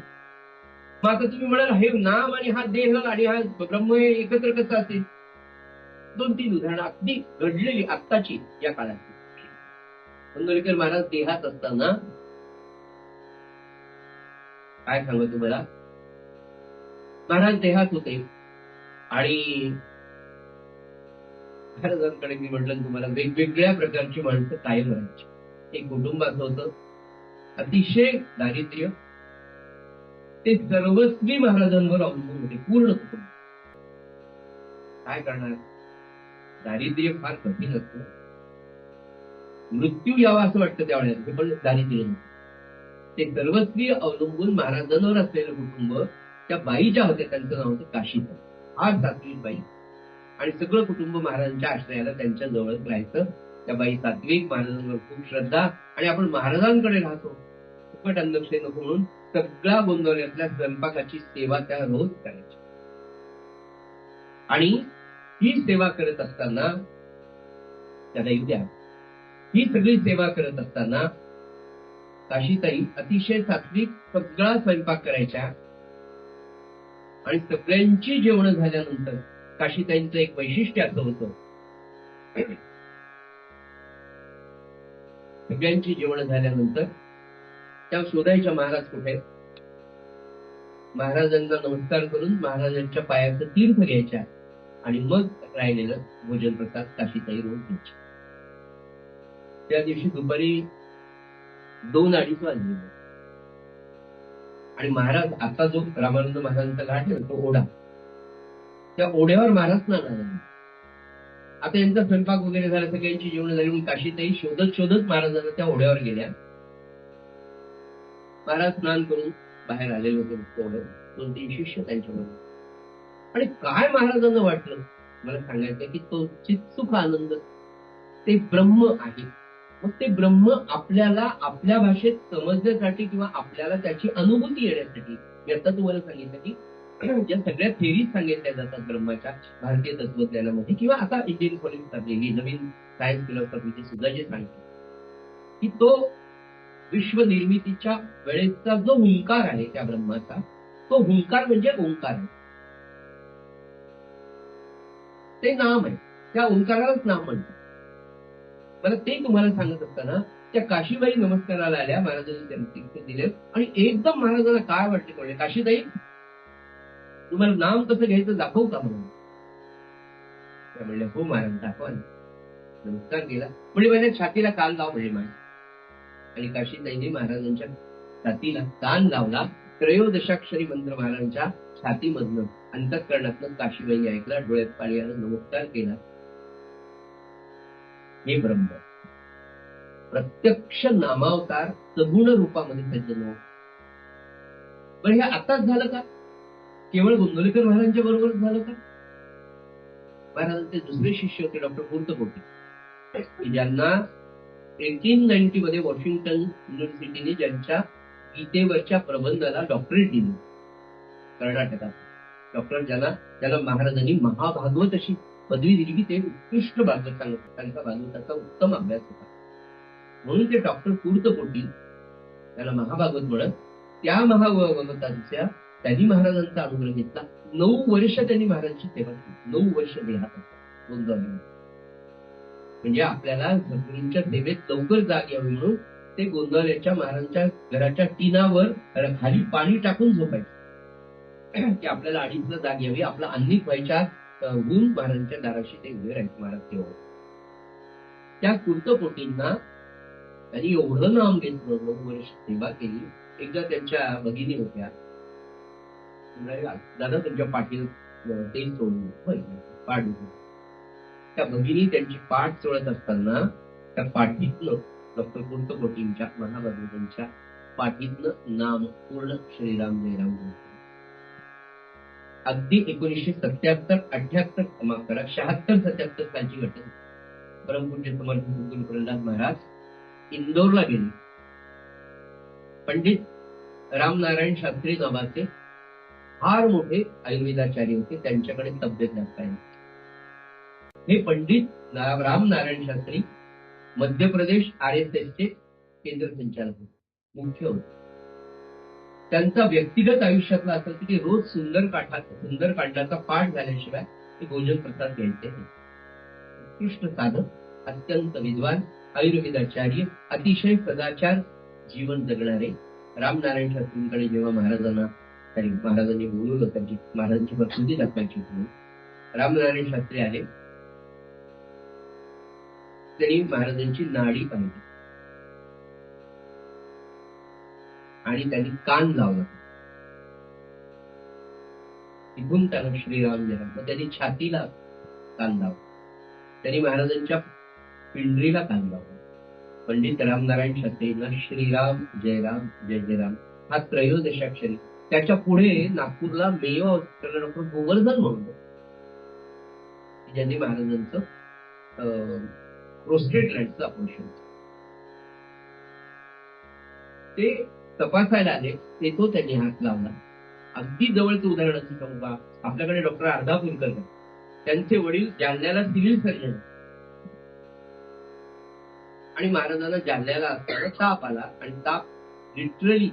मग आता तुम्ही म्हणाल हे नाम आणि हा देह आणि हा ब्रह्म एकत्र कसं असेल. 2-3 उदाहरणं अगदी घडलेली आत्ताची या काळात. मंगळकर महाराज देहात असताना काय सांगू तुम्हाला महाराज देहात होते आणि महाराजांकडे मी म्हटलं तुम्हाला वेगवेगळ्या प्रकारची माणसं कायम राहायची. एक कुटुंबाचं होतं अतिशय दारिद्र्य ते सर्वस्वी महाराजांवर अवलंबून होते पूर्ण कुटुंब. काय करणार दारिद्र्य फार कठीण असतं. मृत्यू यावा असं वाटतं त्यावेळेला पण दारिद्र्य ते सर्वस्वी अवलंबून महाराजांवर असलेलं कुटुंब त्या बाई ज्या होत्या त्यांचं नाव होतं काशीबाई. फार सात्विक बाई आणि सगळं कुटुंब महाराजांच्या आश्रयाला त्यांच्या जवळच राहायचं. त्या बाई सात्विक महाराजांवर खूप श्रद्धा आणि आपण महाराजांकडे राहतो फुकट अन्नक्षय नको म्हणून सगळ्या गोंधळ्यातल्या स्वयंपाकाची सेवा त्या रोज करायच्या. आणि ही सेवा करत असताना त्याला येऊ द्या ही सगळी सेवा करत असताना काशीताई अतिशय सात्विक सगळा स्वयंपाक करायच्या आणि सगळ्यांची जेवण झाल्यानंतर काशीताईंचं एक वैशिष्ट्य असं होतं सगळ्यांची जेवण झाल्यानंतर त्या शोधायच्या महाराज कुठे. महाराजांना नमस्कार करून महाराजांच्या पायाचं तीर्थ घ्यायच्या आणि मग राहिलेलं भोजन प्रसाद काशीताई रोज घ्यायचे. त्या दिवशी दुपारी 2-2:30 वाजले आणि महाराज आता जो रामानंद महाराजांचा घाट आहे तो ओढा त्या ओढ्यावर महाराज स्नान झाले. आता यांचा स्वयंपाक वगैरे झाला सगळ्यांची जेवण झाली म्हणून काशीताई शोधत शोधत महाराजांना त्या ओढ्यावर गेल्या. महाराज स्नान करून बाहेर आलेले होते ओढ्यावर 2-3 शिष्य त्यांच्याबरोबर आणि काय महाराजांना वाटलं मला सांगायचं की तो चित्सुख आनंद ते ब्रह्म आहे मग ते ब्रह्म आपल्याला आपल्या भाषेत समजण्यासाठी किंवा आपल्याला त्याची अनुभूती येण्यासाठी, मी आता तुम्हाला सांगितलं की ज्या सगळ्या थेरीज सांगितल्या जातात ब्रह्माच्या भारतीय तत्वज्ञानामध्ये किंवा आता इंडियन कॉलेज चाललेली नवीन सायन्स फिलॉसॉफीचे सुद्धा जे सांगतात की तो विश्व निर्मितीच्या वेळेचा जो हुंकार आहे त्या ब्रह्माचा, तो हुंकार म्हणजे ओंकार आहे. ते नाम आहे, त्या ओंकारालाच नाम म्हणतात. मला ते तुम्हाला सांगत असताना त्या काशीबाई नमस्काराला आल्या, महाराजांनी त्यांचे दिले आणि एकदम महाराजांना काय वाटले कळले, काशीबाई तुम्हाला नाम कसं घ्यायचं दाखवू का म्हणून. त्या म्हणल्या हो महाराज दाखवा. नमस्कार केला. म्हणजे माझ्या छातीला कान लाव म्हणजे माझ्या, आणि काशीताईने महाराजांच्या छातीला कान लावला. त्रयोदशाक्षरी मंत्र महाराजांच्या छातीमधनं अंतःकरणातनं काशीबाई ऐकला, डोळ्यात पाणी आलं, नमस्कार केला. हे ब्रह्म प्रत्यक्ष नामावतार सगुण रूपामध्ये सज्जन. पण हे आताच झालं का? केवळ गोंदवलेकर महाराजांच्या बरोबरच झालं का? महाराजांचे दुसरे शिष्य होते डॉक्टर पूर्तकोटी, ज्यांना 1890 मध्ये वॉशिंग्टन युनिव्हर्सिटीने ज्यांच्या गीतेवरच्या प्रबंधाला डॉक्टरेट दिली कर्नाटकात. डॉक्टर ज्याला महाराजांनी महाभागवत अशी पदवी दिली की ते उत्कृष्ट भागवत सांगत, त्यांचा भागवताचा उत्तम अभ्यास होता. म्हणून ते डॉक्टर पूर्तकोटी त्याला महाभागवत म्हणत. त्या महाभागवताच्या त्यांनी महाराजांचा अनुग्रह घेतला. 9 वर्ष त्यांनी महाराजांची सेवा केली. 9 वर्ष देहात गोंदवले. म्हणजे आपल्याला सद्गुरूंच्या सेवेत लवकर जाग यावी म्हणून ते गोंदवल्याच्या महाराजांच्या घराच्या टीनावर खाली पाणी टाकून झोपायचे की आपल्याला अडीचला जाग यावी. आपला अन्निक व्हायच्या गुण महाराजांच्या दाराशी ते उभे राहायचे. महाराज तेव्हा त्या पूर्तकोटींना त्यांनी एवढं नाम घेतलं, 9 वर्ष सेवा केली. एकदा त्यांच्या भगिनी होत्या, दादा त्यांच्या पाठीला तेल सोडून पाठ होती. त्या भगिनी त्यांची पाठ चोळत असताना त्या पाठीतनं डॉक्टर पूर्तकोटींच्या महाभागवतांच्या पाठीतनं नाम पूर्ण श्रीराम जयराम. अगदी 1977-78 माफ करा 76-77 सालची घटना. परमपूज्य समर्थ गुरु प्रल्हाद महाराज इंदोरला गेले. पंडित रामनारायण शास्त्री नावाचे फार मोठे आयुर्वेदाचार्य होते, त्यांच्याकडे तब्येत जास्त आहे. हे पंडित रामनारायण शास्त्री मध्य प्रदेश RSSचे केंद्र संचालक होते, मुख्य होते. त्यांचा व्यक्तिगत आयुष्यातला असं की रोज सुंदरकांडाचा पाठ झाल्याशिवाय ते भोजन प्रसाद घ्यायचे. उत्कृष्ट साधक, अत्यंत विद्वान, आयुर्वेदाचार्य, अतिशय सदाचार जीवन जगणारे रामनारायण शास्त्रींकडे जेव्हा महाराजांनी बोलवलं, त्यांची महाराजांची प्रकृती दाखवायची म्हणून रामनारायण शास्त्री आले. त्यांनी महाराजांची नाडी पाहिली आणि त्यांनी कान लावला. तिथून त्याला श्रीराम जयराम. मग त्यांनी छातीला कान लावला, त्यांनी महाराजांच्या पिंडरीला कान लावला. पंडित रामनारायण शास्त्रींना श्रीराम जयराम जय जयराम हा त्रयोदशाक्षरी. त्याच्या पुढे नागपूरला मेयो हॉस्पिटलला डॉक्टर गोवर्धन म्हणून ज्यांनी महाराजांचं प्रोस्टेट ग्लँडचं ऑपरेशन ते तपासायला आले. ते तो त्यांनी हात लावला. अगदी जवळचं उदाहरण असं सांगू का, आपल्याकडे डॉक्टर अर्धापूरकर, त्यांचे वडील जालन्याला सिव्हिल सर्जन आणि महाराजांना जालन्याला असताना ताप आला आणि ताप लिटरली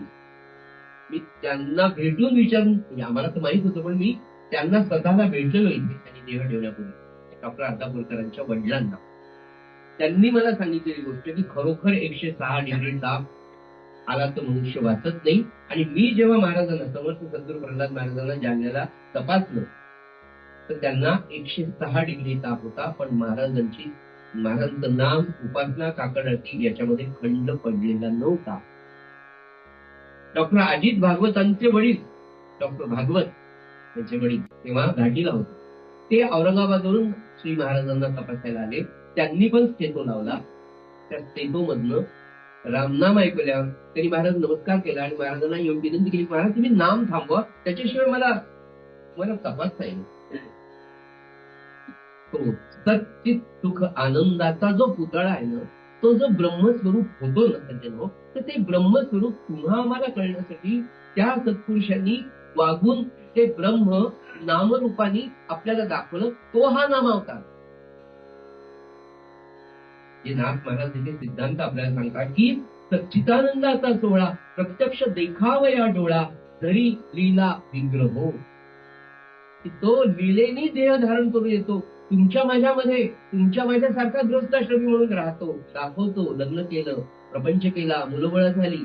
मी त्यांना भेटून विचारून, म्हणजे आम्हाला तर माहित होतं पण मी त्यांना स्वतःला भेटलेलो इथे त्यांनी देह ठेवण्यापूर्वी डॉक्टर अर्धापूरकरांच्या वडिलांना. त्यांनी मला सांगितलेली गोष्ट की खरोखर 106 डिग्री ताप आला तर मनुष्य वाचत नाही. आणि मी जेव्हा महाराजांना समर्थ सद्गुरू प्रल्हाद महाराजांना जालन्याला तपासलं तर त्यांना 106 डिग्री ताप होता. पण महाराजांचं नाम, उपासना, काकड आरती याच्यामध्ये खंड पडलेला नव्हता. डॉक्टर अजित भागवतांचे वडील डॉक्टर भागवत त्यांचे वडील तेव्हा घाटीला होते. ते औरंगाबादवरून श्री महाराजांना तपासायला आले. त्यांनी पण स्टेथो लावला. त्या स्टेथो मधनं रामनाम ऐकल्यावर त्यांनी महाराज नमस्कार केला आणि महाराजांना येऊन विनंती केली, महाराज तुम्ही नाम थांबवा, त्याच्याशिवाय मला तपासता येईल. तो सच्चित सुख आनंदाचा जो पुतळा आहे ना, तो जो ब्रह्मस्वरूप होतो ना सज्जनो, तर ते ब्रह्मस्वरूप पुन्हा आम्हाला कळण्यासाठी त्या सत्पुरुषांनी वागून ते ब्रह्म नामरूपाने आपल्याला दाखवलं. तो हा नामावतार. जे नाथ महाराज तिथे सिद्धांत आपल्याला सांगतात की सच्चिदानंदाचा सोहळा प्रत्यक्ष देखावया डोळा धरी लीला विग्रहो. तो लीलेनी देह धारण करून येतो. तुमच्या माझ्यामध्ये तुमच्या माझ्यासारखा गृहस्थाश्रमी म्हणून राहतो, दाखवतो. लग्न केलं, प्रपंच केला, मुलंबळ झाली,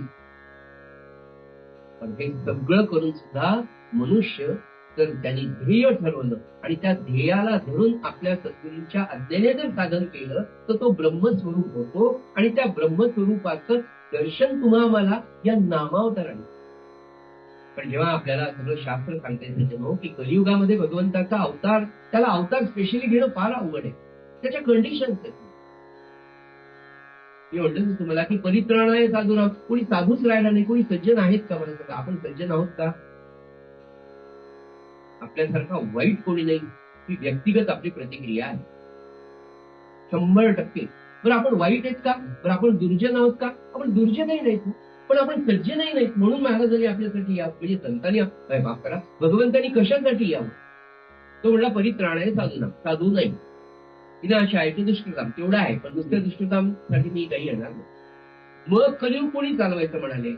पण हे सगळं करून सुद्धा मनुष्य तर त्यांनी ध्येय ठरवलं आणि त्या ध्येयाला धरून आपल्या सद्गुरूंच्या आज्ञेने जर साधन केलं तर तो ब्रह्मस्वरूप होतो. आणि त्या ब्रह्मस्वरूपाचं दर्शन तुम्हा मला या नामावताराने. पण जेव्हा आपल्याला सगळं शास्त्र सांगता की कलियुगामध्ये भगवंताचा अवतार, त्याला अवतार स्पेशली घेणं फार अवघड आहे. त्याच्या कंडिशन्स आहेत. मी म्हटलं तुम्हाला की परित्राणाय साधूराम, कोणी साधूच राहिला नाही. कोणी सज्जन आहेत का मला सांगा? आपण सज्जन आहोत का? आपल्यासारखा वाईट कोणी नाही. ही व्यक्तिगत आपली प्रतिक्रिया आहे 100%. बरं आपण वाईट आहेत का? बरं आपण दुर्जन आहोत का? आपण दुर्जनही नाहीत, पण आपण सज्जनही नाहीत. म्हणून महाराजांनी आपल्यासाठी यावं, म्हणजे संतांनी माफ करा, भगवंतांनी कशासाठी यावं? तो म्हणला परित्राणाय साधूना, साधू नाही. विनाशाय दुष्टकाम तेवढा आहे, पण दुसऱ्या दुष्टकामसाठी मी काही येणार नाही. मग कलियुग कोणी चालवायचं म्हणाले?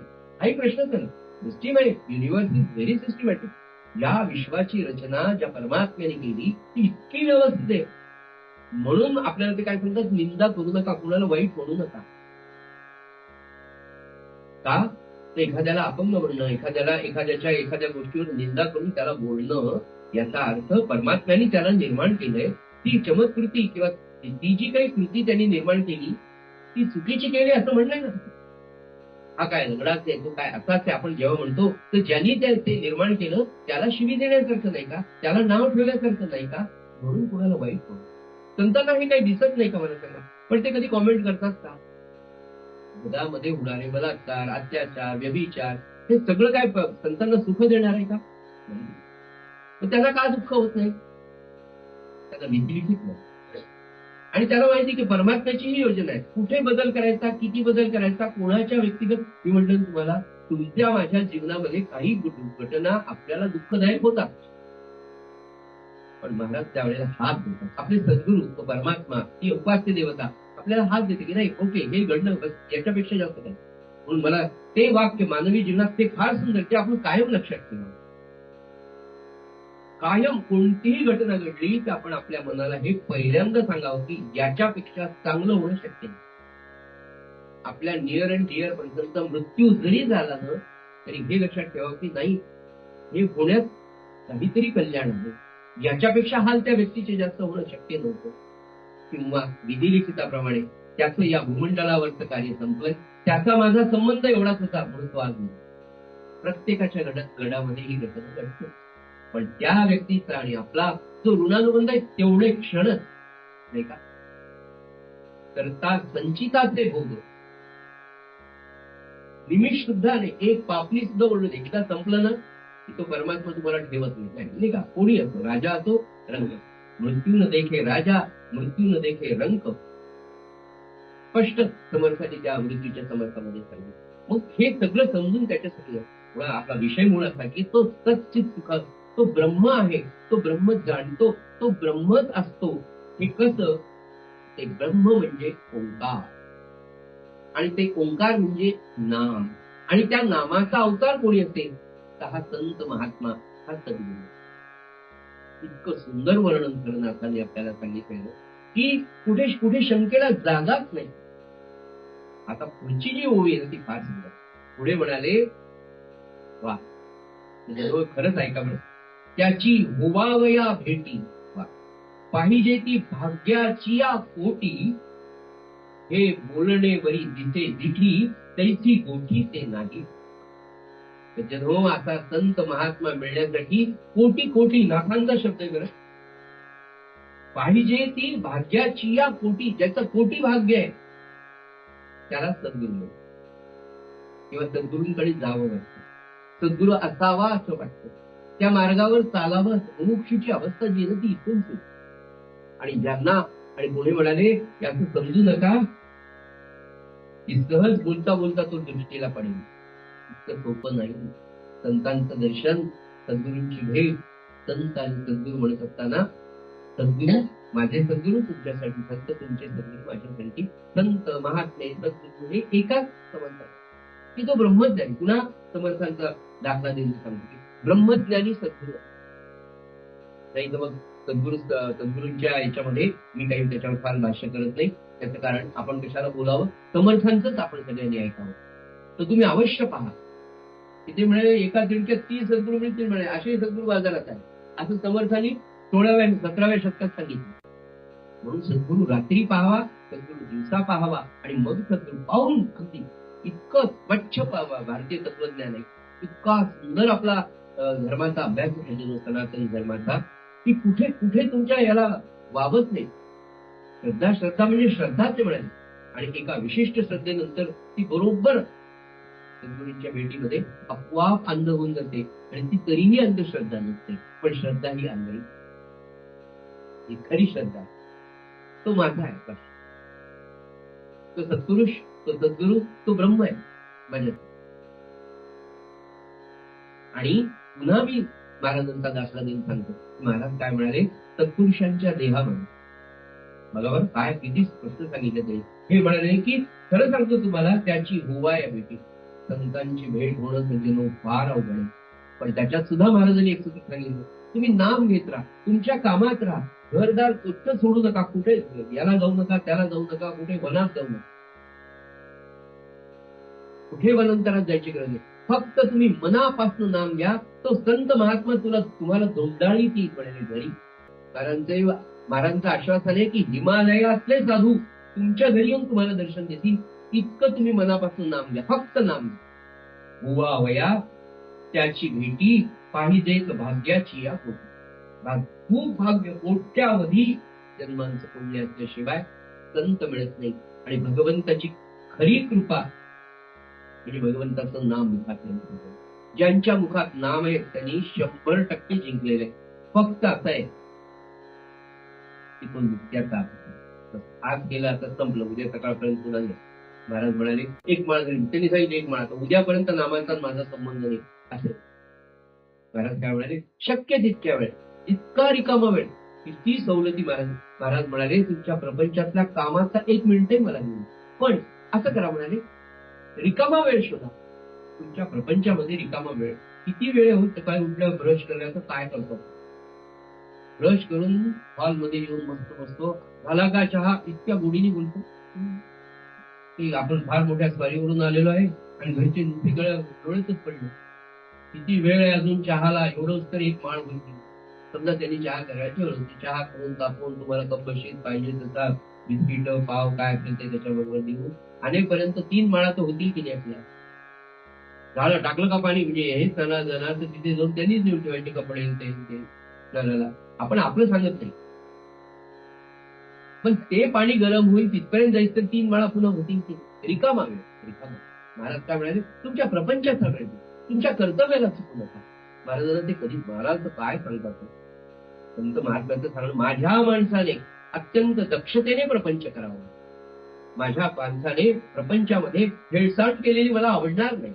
हाही प्रश्नच आहे. सिस्टीम आहे. Universe is very systematic. या विश्वाची रचना ज्या परमात्म्याने केली ती इतकी व्यवस्थित आहे. म्हणून आपल्याला ते काय सांगतात, निंदा करू नका, कुणाला वाईट म्हणू नका. का? तर एखाद्याला अपंग म्हणणं, एखाद्या गोष्टीवर निंदा करून त्याला बोलणं, याचा अर्थ परमात्म्याने त्याला निर्माण केलंय. ती चमत्कृती किंवा ती जी काही कृती त्यांनी निर्माण केली ती चुकीची केली असं म्हणलंय ना. हा काय लग्नाच आहे, तो काय असाच आहे आपण जेव्हा म्हणतो, तर ज्यांनी ते निर्माण केलं त्याला शिवी देण्यासारखं नाही का? त्याला नाव ठेवण्यासारखं नाही का? म्हणून कुणाला वाईट म्हणून संतांना हे काही दिसत नाही का मला सांगा? पण ते कधी कॉमेंट करतात का? जगामध्ये होणारे बलात्कार, अत्याचार, व्यभिचार हे सगळं काय संतांना सुख देणार आहे का? पण त्याला का दुःख होत नाही? त्याला विधिलिखित नाही. आणि त्याला माहिती की परमात्म्याची ही योजना आहे. कुठे बदल करायचा, किती बदल करायचा, कोणाच्या व्यक्तिगत. मी म्हटलं तुम्हाला, तुमच्या माझ्या जीवनामध्ये काही घटना आपल्याला दुःखदायक होतात, पण महाराज त्यावेळेला हात देतात. आपले सद्गुरू, तो परमात्मा, ती उपास्य देवता आपल्याला हात देते की नाही, ओके हे घडणं बस, याच्यापेक्षा जास्त नाही. म्हणून मला ते वाक्य मानवी जीवनात ते फार सुंदर, ते आपण कायम लक्षात ठेवा. कायम कोणतीही घटना घडली की आपण आपल्या मनाला हे पहिल्यांदा सांगावं की याच्यापेक्षा चांगलं होणं शक्य नाही. आपल्या नियर अँड डिअर पर्सनचा मृत्यू जरी झाला ना तरी हे लक्षात ठेवा की नाही, हे होण्यात काहीतरी कल्याण आहे. याच्यापेक्षा हाल त्या व्यक्तीचे जास्त होणं शक्य नव्हतं. किंवा विधिलिखिताप्रमाणे त्याचं या भूमंडलावरचं कार्य संपलंय, त्याचा माझा संबंध एवढाच होता म्हणून तो आज नाही. प्रत्येकाच्या गडामध्ये ही घटना घडते, पण त्या व्यक्तीचा आणि आपला जो ऋणानुबंध आहे तेवढे क्षणच नाही का? करता संचिताचे भोग निमिष सुद्धा नाही. एक पापणी सुद्धा ओढून एकदा संपलं ना की तो परमात्मा तुम्हाला ठेवत नाही का? कोणी असो, राजा असो, रंग. मृत्यू न देखे राजा, मृत्यू न देखे रंग. स्पष्ट समर्थाने त्या मृत्यूच्या समर्थामध्ये सांगितलं. मग हे सगळं समजून त्याच्यासाठी आपला विषय मूळ असा की तो सच्चित सुख, तो ब्रह्म आहे, तो ब्रह्म जाणतो, तो ब्रह्मच असतो. हे कसं? ते ब्रह्म म्हणजे ओंकार, आणि ते ओंकार म्हणजे नाम, आणि त्या नामाचा अवतार कोणी असेल तर हा संत महात्मा, हा सद्गुरू. इतकं सुंदर वर्णन करण्यासाठी आपल्याला सांगितलं की कुठे कुठे शंकेला जागाच नाही. आता पुढची जी ओवी आहे ती फार सुंदर. पुढे म्हणाले, वा खरंच ऐका बरं, त्याची होवावया भेटी पाहिजे ती भाग्याची या कोटी, हे बोलणे बरी दिसे दिठी तैसी गोठी ते नाही. जन्म असा संत महात्मा मिळण्यासाठी कोटी कोटी लाखांचा शब्द आहे बरं. पाहिजे ती भाग्याची या कोटी, ज्याचं कोटी भाग्य आहे त्याला सद्गुरू मिळतो किंवा सद्गुरूंकडे जावं वाटतं, सद्गुरू असावा असं वाटतं, त्या मार्गावर चालावं. मुमुक्षूची अवस्था जी आहे ती इथून सुरू. आणि ज्यांना, आणि पुढे म्हणाले की असं समजू नका की सहज बोलता बोलता तो दृष्टीला पडेल. इतकं सोपं नाही. संतांचं दर्शन, सद्गुरूंची भेट, संत आणि सद्गुरू म्हणत असताना सद्गुरू माझे सद्गुरू तुमच्यासाठी, संत तुमचे सद्गुरू माझ्यासाठी, संत महात्मे सद्गुरू हे एकाच समर्थन की तो ब्रह्मज्ञानी. पुन्हा समर्थांचा दाखला देऊन सांगतो की ब्रह्मज्ञानी सद्गुरू नाही. तर मग सद्गुरूंच्या याच्यामध्ये मी काही त्याच्यावर फार भाष्य करत नाही. त्याचं कारण आपण कशाला बोलावं, समर्थांचंच आपण सगळ्यांनी ऐकावं. तर तुम्ही अवश्य पहा. तिथे म्हणे एका दिवसात 30 सद्गुरू मिळतील म्हणे, असे सद्गुरू बाजारात आहे, असं समर्थांनी 17व्या शतकात सांगितलं. म्हणून सद्गुरू रात्री पाहावा, सद्गुरू दिवसा पाहावा आणि मग सद्गुरू पाहून अगदी इतकं स्वच्छ भारतीय तत्वज्ञान आहे, इतका सुंदर आपला धर्माचा अभ्यास आहे सनातन धर्माचा, की कुठे कुठे तुमच्या याला वावत नाही. श्रद्धा म्हणजे श्रद्धाच मिळाली आणि एका विशिष्ट श्रद्धेनंतर ती बरोबर सद्गुरूंच्या भेटीमध्ये आपोआप अंध होऊन जाते आणि ती तरीही अंधश्रद्धा नसते, पण श्रद्धा ही अंधळी. ही खरी श्रद्धा तो माझा आहे बस. तो सत्पुरुष, तो सद्गुरू, तो ब्रह्म आहे माझ्यात. आणि पुन्हा मी महाराजांचा दाखला देऊन सांगतो. महाराज काय म्हणाले, सत्पुरुषांच्या देहामध्ये बरोबर काय किती स्पष्ट सांगितलं ते. हे म्हणाले की खरं सांगतो तुम्हाला, त्याची होवा या भेटी, संतांची भेट होणं म्हणजे फार अवघड आहे. पण त्याच्यात सुद्धा महाराजांनी एक सूत्र सांगितलं, तुम्ही नाम घेत राहा, तुमच्या कामात राहा, घरदार कुठं सोडू नका, कुठे याला जाऊ नका, त्याला जाऊ नका, कुठे वनात जाऊ नका, कुठे वनांतरात जायची गरज नाही. फक्त तुम्ही मनापासून नाम घ्या. तो संत महात्मा तुम्हाला दोंडाळी ती पडेल घरी. कारण ते महाराजांचं आश्वासन आहे की हिमालयातले साधू तुमच्या घरी येऊन तुम्हाला दर्शन देतील. इतकं तुम्ही मनापासून नाम घ्या, फक्त नाम घ्या. हुवा वया त्याची भेटी पाहिजेच भाग्याची या पोटी. खूप भाग्य, कोट्यावधी जन्मांचं पुण्य असल्याशिवाय संत मिळत नाही. आणि भगवंताची खरी कृपा म्हणजे भगवंताचं नाम मुखात नाही. ज्यांच्या मुखात नाम आहे त्यांनी 100% जिंकलेले. फक्त असं आहे तिथून मुक्त्याचा आज गेला आता संपलं, उद्या सकाळपर्यंत पुन्हा नाही. महाराज म्हणाले एक माळ घरी, त्यांनी सांगितलं एक माळ, उद्यापर्यंत नामांचा माझा संबंध नाही असं. महाराज काय म्हणाले, शक्य तितक्या वेळ, इतका रिकामा वेळ, किती सवलती. महाराज म्हणाले तुमच्या प्रपंचातल्या कामाचा 1 मिनिटही मला नाही, पण असं करा म्हणाले, रिकामा वेळ शोधा. तुमच्या प्रपंचामध्ये रिकामा वेळ किती वेळ होत. सकाळी उठल्यावर ब्रश करण्याचं काय करतो, ब्रश करून हॉलमध्ये येऊन मस्त बसतो, झाला का चहा, इतक्या गोडीने बोलतो की आपण फार मोठ्या स्वारीवरून आलेलो आहे आणि घरचे डोळ्यातच पडले. किती वेळ आहे अजून चहाला, एवढंच तर एक माळ होईल. समजा त्यांनी चहा करायला ठेवलं, चहा करून तापवून तुम्हाला कप बशीत पाहिजे तसा बिस्किट पाव काय असेल ते त्याच्याबरोबर देऊन आणेपर्यंत 3 माळा तर होतील की नाही आपल्या. झालं टाकलं का पाणी, म्हणजे हे सणा जणार तर तिथे जाऊन त्यांनीच नेऊन ठेवायचे कपडे ते नळाला. आपण आपलं सांगत नाही, पण ते पाणी गरम होईल तिथपर्यंत जायचं तर 3 माळा पुन्हा होतील की. रिकामा वेळ, रिकामा. महाराज काय म्हणाले, तुमच्या प्रपंचाचा वेळ, तुमच्या कर्तव्याला चुकू नका. महाराजांना ते कधी, महाराज काय सांगतात, संत महात्म्याचं सांगणं, माझ्या माणसाने अत्यंत दक्षतेने प्रपंच करावा. माझ्या माणसाने प्रपंचामध्ये हेळसाट केलेली मला आवडणार नाही.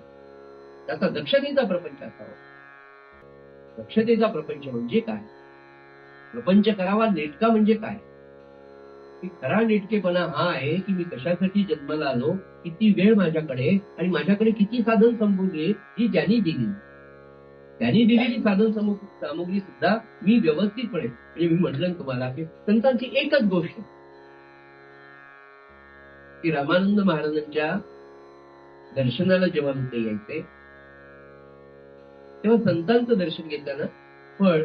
त्याचा दक्षतेचा प्रपंच असावा. दक्षतेचा प्रपंच म्हणजे काय, प्रपंच करावा नेटका म्हणजे काय, की खरा नेटकेपणा हा आहे की मी कशासाठी जन्माला आलो, किती वेळ माझ्याकडे, आणि माझ्याकडे किती साधन सामुग्री ही त्यांनी दिलेली साधन सामुग्री सुद्धा मी व्यवस्थितपणे, म्हणजे मी म्हटलं तुम्हाला की संतांची एकच गोष्ट की रामानंद महाराजांच्या दर्शनाला जेव्हा लोक यायचे तेव्हा संतांचं दर्शन घेताना फळ,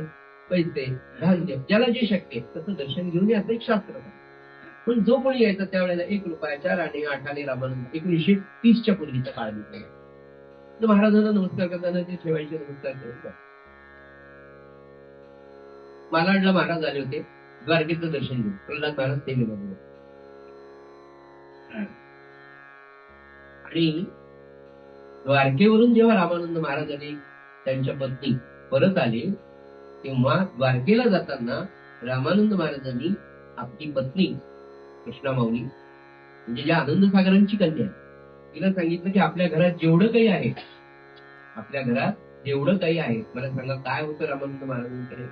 पैसे, धान्य ज्याला जे शक्य आहे तसं दर्शन घेऊन याचं एक शास्त्र. पण जो कोणी यायचा त्यावेळेला 1 रुपया 4 आणे 8 आणे रामानंद 1930च्या पूर्वीचा काळ दिसला. तर महाराजांना नमस्कार करताना ते ठेवायचे नमस्कार करत. मालाडला महाराज आले होते द्वारकेचं दर्शन घेऊन, प्रल्हाद महाराज सेवेमध्ये. आणि द्वारकेवरून जेव्हा रामानंद महाराजांनी त्यांच्या पत्नी परत आले तेव्हा द्वारकेला जाताना रामानंद महाराजांनी आपली पत्नी कृष्णा माऊली म्हणजे ज्या आनंद सागरांची कन्या तिला सांगितलं की आपल्या घरात जेवढं काही आहे, आपल्या घरात जेवढं काही आहे, मला सांगा काय होतं रामानंद महाराजांकडे?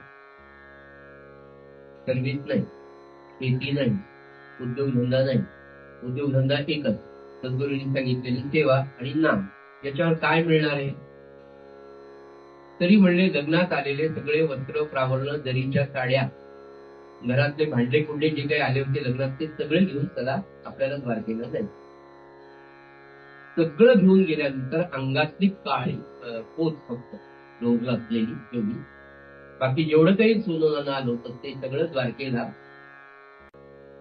सर्व्हिस नाही, शेती नाही, उद्योगधंदा नाही. उद्योगधंदा एकच, सद्गुरूंनी सांगितलेली सेवा आणि नाम. याच्यावर काय मिळणार आहे? तरी म्हणले लग्नात आलेले सगळे वस्त्र, प्रावरण, जरीच्या साड्या, घरातले भांडे कुंडे जे काही आले होते लग्नात, ते सगळे घेऊन चला आपल्याला द्वारकेला जायचं. सगळं घेऊन गेल्यानंतर अंगातली काळी पोत फक्त रोज असलेली जेवढी, बाकी जेवढं काही सोनं आलं होतं ते सगळं द्वारकेला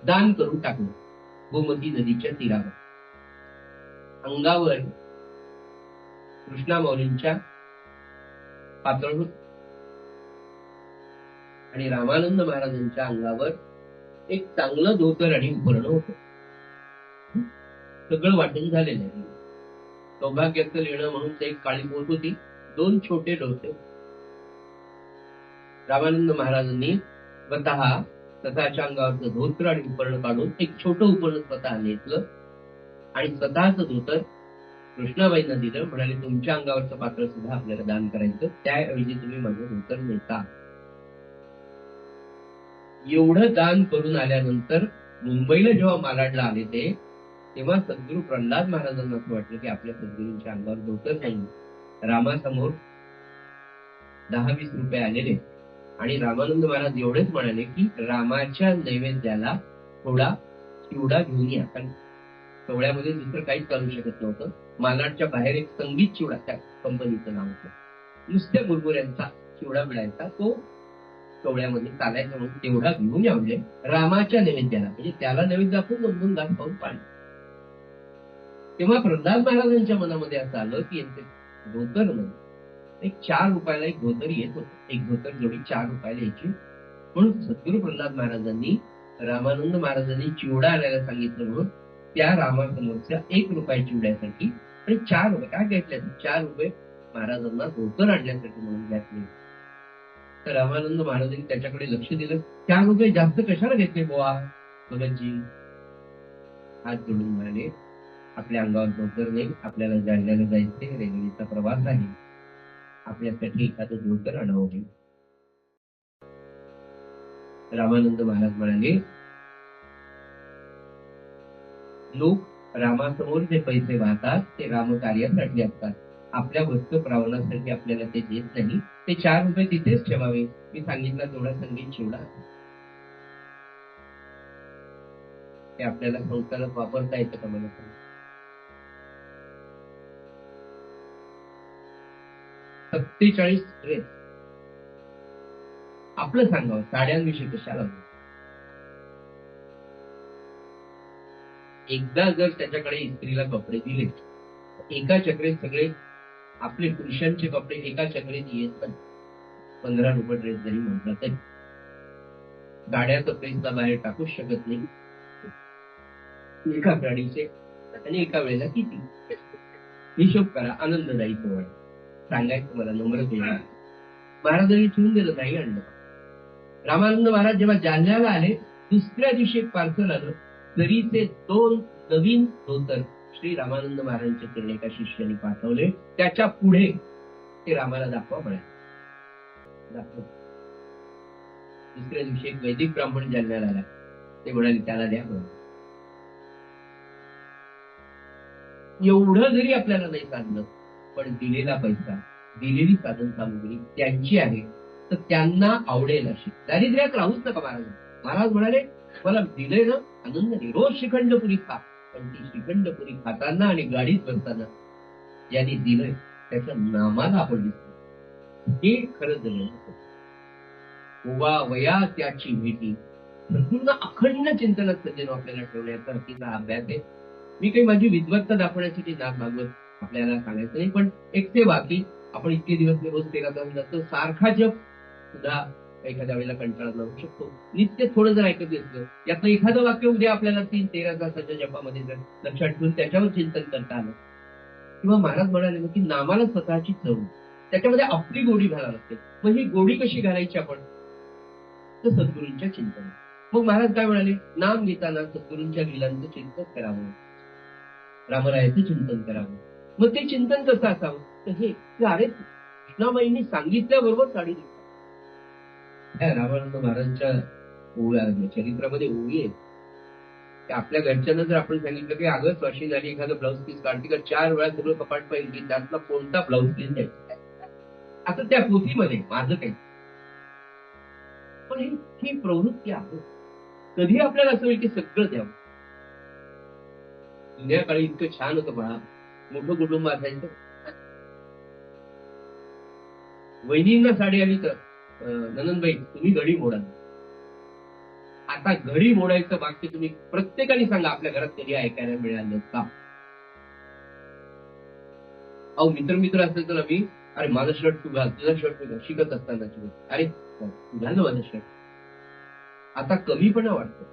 दान करून टाकलं गोमती नदीच्या तीरावर. अंगावर कृष्णा माऊलींच्या पातळ होत आणि रामानंद महाराजांच्या अंगावर एक चांगलं धोतर आणि उपरण होत. सगळं वाटून झालेलं आहे. सौभाग्याचं लेणं म्हणून ते एक काळी पोत होती, 2 छोटे डोसे. रामानंद महाराजांनी स्वतःच्या अंगावरचं धोत्र आणि उपरण काढून एक छोटं उपरण स्वतः नेसलं आणि स्वतःच धोतर कृष्णाबाईंना दिलं. म्हणाले तुमच्या अंगावरचं पात्र सुद्धा आपल्याला दान करायचं, त्याऐवजी तुम्ही माझं धोतर नेता. एवढं दान करून आल्यानंतर मुंबईला जेव्हा मालाडला आले ते, तेव्हा सद्गुरू प्रल्हाद महाराजांना असं वाटलं की आपल्या सद्गुरूंच्या अंगावर धोतर नाही. रामासमोर 10-20 रुपये आलेले आणि रामानंद महाराज एवढेच म्हणाले की रामाच्या नैवेद्याला थोडा चिवडा घेऊन या. कारण सोहळ्यामध्ये दुसरं काहीच चालू शकत नव्हतं. मालाडच्या बाहेर एक संगीत चिवडा, त्या कंपनीचं नाव होतं, नुसत्या मुरमुऱ्यांचा चिवडा मिळायचा, तो सोहळ्यामध्ये चालायचा म्हणून तेवढा घेऊन या म्हणजे रामाच्या नैवेद्याला, म्हणजे त्याला नैवेद्य दाखवून 2-2 घास पाऊन पाणी. तेव्हा प्रल्हाद महाराजांच्या मनामध्ये असं आलं की यांचे धोतर नाही, एक 4 रुपयाला एक धोतर येत होतं, एक धोतर जोडी 4 रुपयाला यायची. म्हणून सद्गुरू प्रल्हाद महाराजांनी रामानंद महाराजांनी चिवडा आणायला सांगितलं म्हणून त्या रामासमोरच्या 1 रुपया चिवड्यासाठी आणि 4 रुपये काय घेतल्या, 4 रुपये महाराजांना धोतर आणण्यासाठी म्हणून घातले. तर रामानंद महाराजांनी त्याच्याकडे लक्ष दिलं. 4 रुपये जास्त कशाला घेतले बुवा भगतजी? हात जोडून म्हणाले आपल्या अंगावर धोतर नाही, आपल्याला जालन्याला जायचे, रेल्वेचा प्रवास आहे, आपल्यासाठी एखादं धोतर आणावं. रामानंद महाराज म्हणाले लोक रामासमोर जे पैसे वाहतात ते रामकार्यासाठी असतात, आपल्या वस्तू प्रावरणासाठी आपल्याला ते देत नाही. ते 4 रुपये तिथेच ठेवावे. मी सांगितलं तेवढा संगीत चिवडा ते आपल्याला संसारात वापरता येतं का मला सांग? 47 ड्रेस आपलं सांगावं, साड्यांविषयी कशाला? एकदा जर त्याच्याकडे इस्त्रीला कपडे दिले, एका चक्रेत सगळे आपले पुरुषांचे कपडे एका चक्रेत येत नाही. 15 रुपये ड्रेस जरी म्हटलं तरी गाड्याचं पैसा बाहेर टाकूच शकत नाही. एका गाडीचे आणि एका वेळेला किती हिशोब करा. आनंददायी सोहळा सांगायचं मला नम्र केला. महाराजांनी ठेवून दिलं, नाही आणलं. रामानंद महाराज जेव्हा जालन्याला आले, दुसऱ्या दिवशी एक पार्सल आलं, जरीचे 2 नवीन धोतर श्री रामानंद महाराजांच्या चरणी एका शिष्याने पाठवले. त्याच्या पुढे ते रामाला दाखवा म्हणाले. दुसऱ्या दिवशी एक वैदिक ब्राह्मण जालन्याला आला, ते म्हणाले त्याला द्या म्हणून. एवढं जरी आपल्याला नाही साधलं, पण दिलेला पैसा, दिलेली साधन सामुग्री त्यांची आहे, तर त्यांना आवडेल अशी. दारिद्र्यात राहूच नका महाराज. महाराज म्हणाले मला दिले ना आनंदाने, रोज श्रीखंडपुरी खा, पण ती श्रीखंडपुरी खाताना आणि गाडीत बसताना ज्यांनी दिलंय त्याच्या नामाला आपण दिसतो, हे खरं दिलं. उभा वया त्याची भेटी, संपूर्ण अखंड चिंतनात सज्जन आपल्याला ठेवण्याचा हकीचा अभ्यास आहे. मी काही माझी विद्वत्ता दाखवण्यासाठी नाक मागवत आपल्याला सांगायचं नाही, पण एक सेवा की आपण इतके दिवस रोज 13 तास जातो, सारखा जप सुद्धा एखाद्या वेळेला कंटाळा लावू शकतो. नित्य थोडं जर ऐकत घेतलं, यातलं एखादं वाक्य उद्या आपल्याला 3-13 तासाच्या जपामध्ये जर लक्षात ठेवून त्याच्यावर चिंतन करता आलं, किंवा महाराज म्हणाले ना की नामाला स्वतःची चव, त्याच्यामध्ये आपली गोडी घालावी लागते. मग ही गोडी कशी घालायची आपण? तर सद्गुरूंच्या चिंतन. मग महाराज काय म्हणाले, नाम घेताना सद्गुरूंच्या लीलांचं चिंतन करावं. रामरायाचं चिंतन करावं. मग ते चिंतन कसं असावं? तर हे की अरे कृष्णाबाईंनी सांगितल्याबरोबर साडी नेसावी. त्या रामानंद महाराजांच्या ओव्या चरित्रामध्ये ओवी आहे. की आपल्या घरच्यांना जर आपण सांगितलं की अगं स्वाशी झाली एखादं ब्लाऊज पीस काढते का 4 वेळा सगळं कपाट पाहिजे की त्यातला कोणता ब्लाऊज पीस द्यायचा. आता त्या पोथीमध्ये माझं काही. पण ही प्रवृत्ती आहे. कधी आपल्याला असं होईल की सगळं द्यावं. जुन्या काळी इतकं छान होतं बाळा. मोठं कुटुंब असायचं. वहिनींना साडी आली तर ननंदबाई तुम्ही घडी मोडा. आता घडी मोडायचं वाक्य तुम्ही प्रत्येकाने सांगा आपल्या घरात कधी ऐकायला मिळालं का? अहो मित्र असेल तर आम्ही अरे माझा शर्ट तू घाल तुझा शर्ट तू घाल शिकत असतानाची गोष्ट. अरे घाल ना माझा शर्ट. आता कमीपणा वाटतो.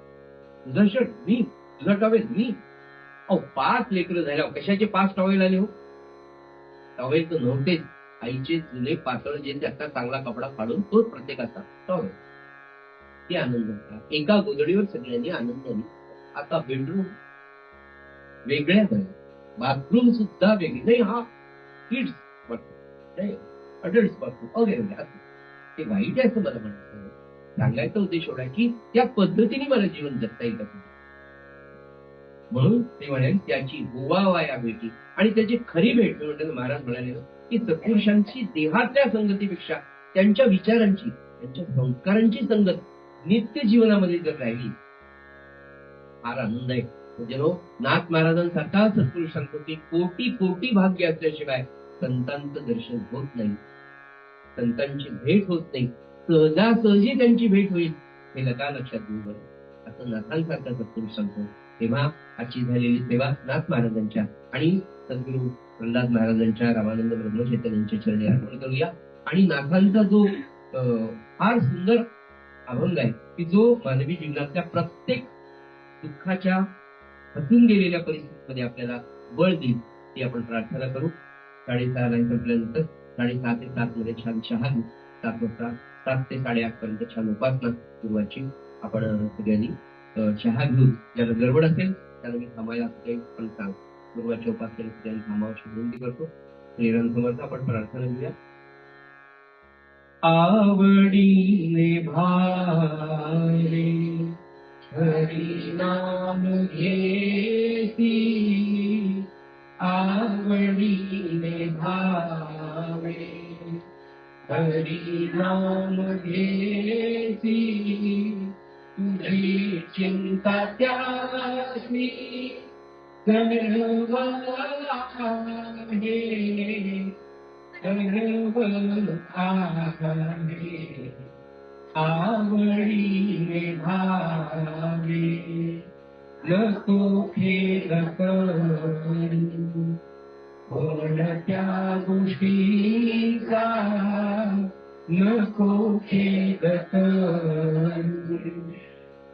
तुझा शर्ट मी तुझा टॉवेल मी. अहो 5 लेकरं झाल्या कशाचे 5 टॉवेल आले हो? टॉवेल तर नव्हतेच. आईचे जुने पातळ जे त्याचा चांगला कपडा फाडून तोच प्रत्येकाचा टॉवेल. ती आनंद होता. एका गोधडीवर सगळ्यांनी आनंदाने. आता बेडरूम वेगळ्या झाल्या. बाथरूम सुद्धा वेगळी. नाही हा किड्स बाथरूम नाही अडल्ट बाथरूम वगैरे असं. ते वाईट आहे असं मला म्हणायचं. सांगायचा उद्देश एवढा की त्या पद्धतीने मला जीवन जगता येईल. म्हणून ते म्हणेल त्याची गोवावा या भेटी आणि त्याची खरी भेट म्हणजे महाराज म्हणाले की सत्पुरुषांची देहातल्या संगतीपेक्षा त्यांच्या विचारांची त्यांच्या संस्कारांची संगत नित्य जीवनामध्ये जर राहिली फार आनंद आहे. म्हणजे नाथ महाराजांसारखा सत्पुरुष सांगतो की कोटी कोटी भाग्य असल्याशिवाय संतांचं दर्शन होत नाही. संतांची भेट होत नाही. सहजासहजी त्यांची भेट होईल हे लक्षात घेऊ बरं असं नाथांसारखा सत्पुरुष सांगतो. तेव्हा आजची झालेली सेवा नाथ महाराजांच्या आणि सद्गुरू प्रल्हाद महाराजांच्या रामानंद ब्रह्मचैतन्य यांच्या चरणी अर्पण करूया. आणि नाथांचा जो फार सुंदर अभंग आहे की जो मानवी जीवनातल्या प्रत्येक दुःखाच्या हसून गेलेल्या परिस्थितीमध्ये आपल्याला बळ देईल ती आपण प्रार्थना करू. 6:30 ला संपल्यानंतर 6:30 ते 7 मध्ये छान चहा घेऊ. 7 वाजता 7 ते 8:30 पर्यंत छान उपासना गुरुवारची आपण सगळ्यांनी चहा घेऊन ज्याला गडबड असेल त्याला मी थांबायला काही पण सांग. गुरुवारच्या उपासनेला सगळ्यांनी थांबावशी विनंती करतो. श्रीराम आपण प्रार्थना घेऊया. आवडीने भारे हरी नाम घेती आवडीने भावे हरी नाम घेती तुझी चिंता त्यासी सर्व आहे सर्व आहे आवडीने भावे नको खेद करू कोणत्या गोष्टीचा नको खेद करू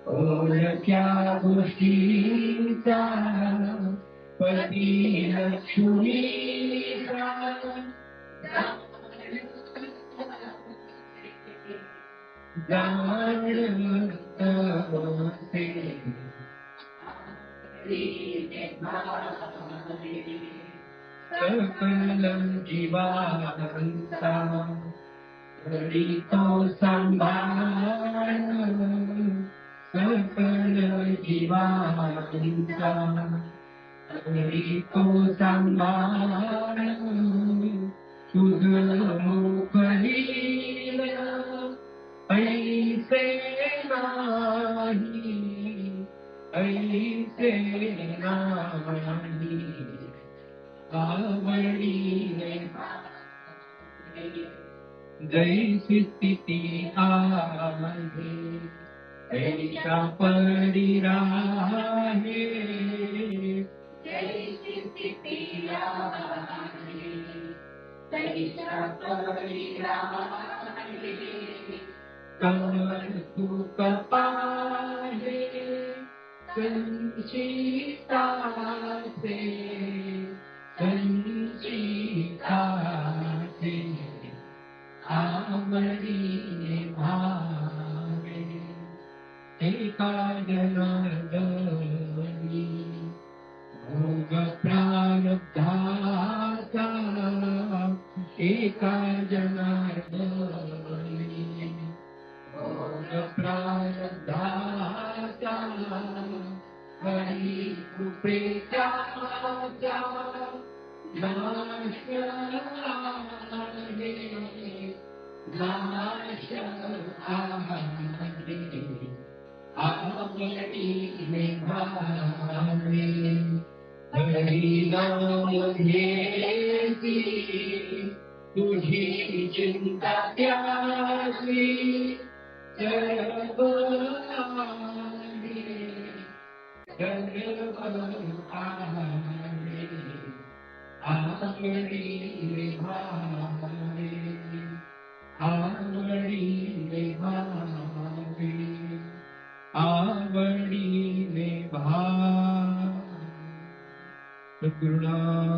कोणत्या गोष्टीचा पती लक्ष्मीचा सकल जीवांचा घडी तो सांभाळ सकल जीवांचा घडी तो सांभाळ तुझ मुख ऐसे नाही ऐसे नाही आवडीने जैसी स्थिती आहे ऐसा पडी राहे जैसी स्थिती आहे ऐसा पडी राहे कमल सुख पाहे संचितासे संचितासे आवडीने भावे एका जनार्दनी भोग प्रारब्धाचा हरी कृपेचा नाश आहे, नाश आहे. आवडीने भावे हरिनाम घेती, तुझी चिंता त्याची सर्व आहे, सर्व आहे. आवडीने भावे, आवडीने भावे, आवडीने भावे. सद्गुरुनाथ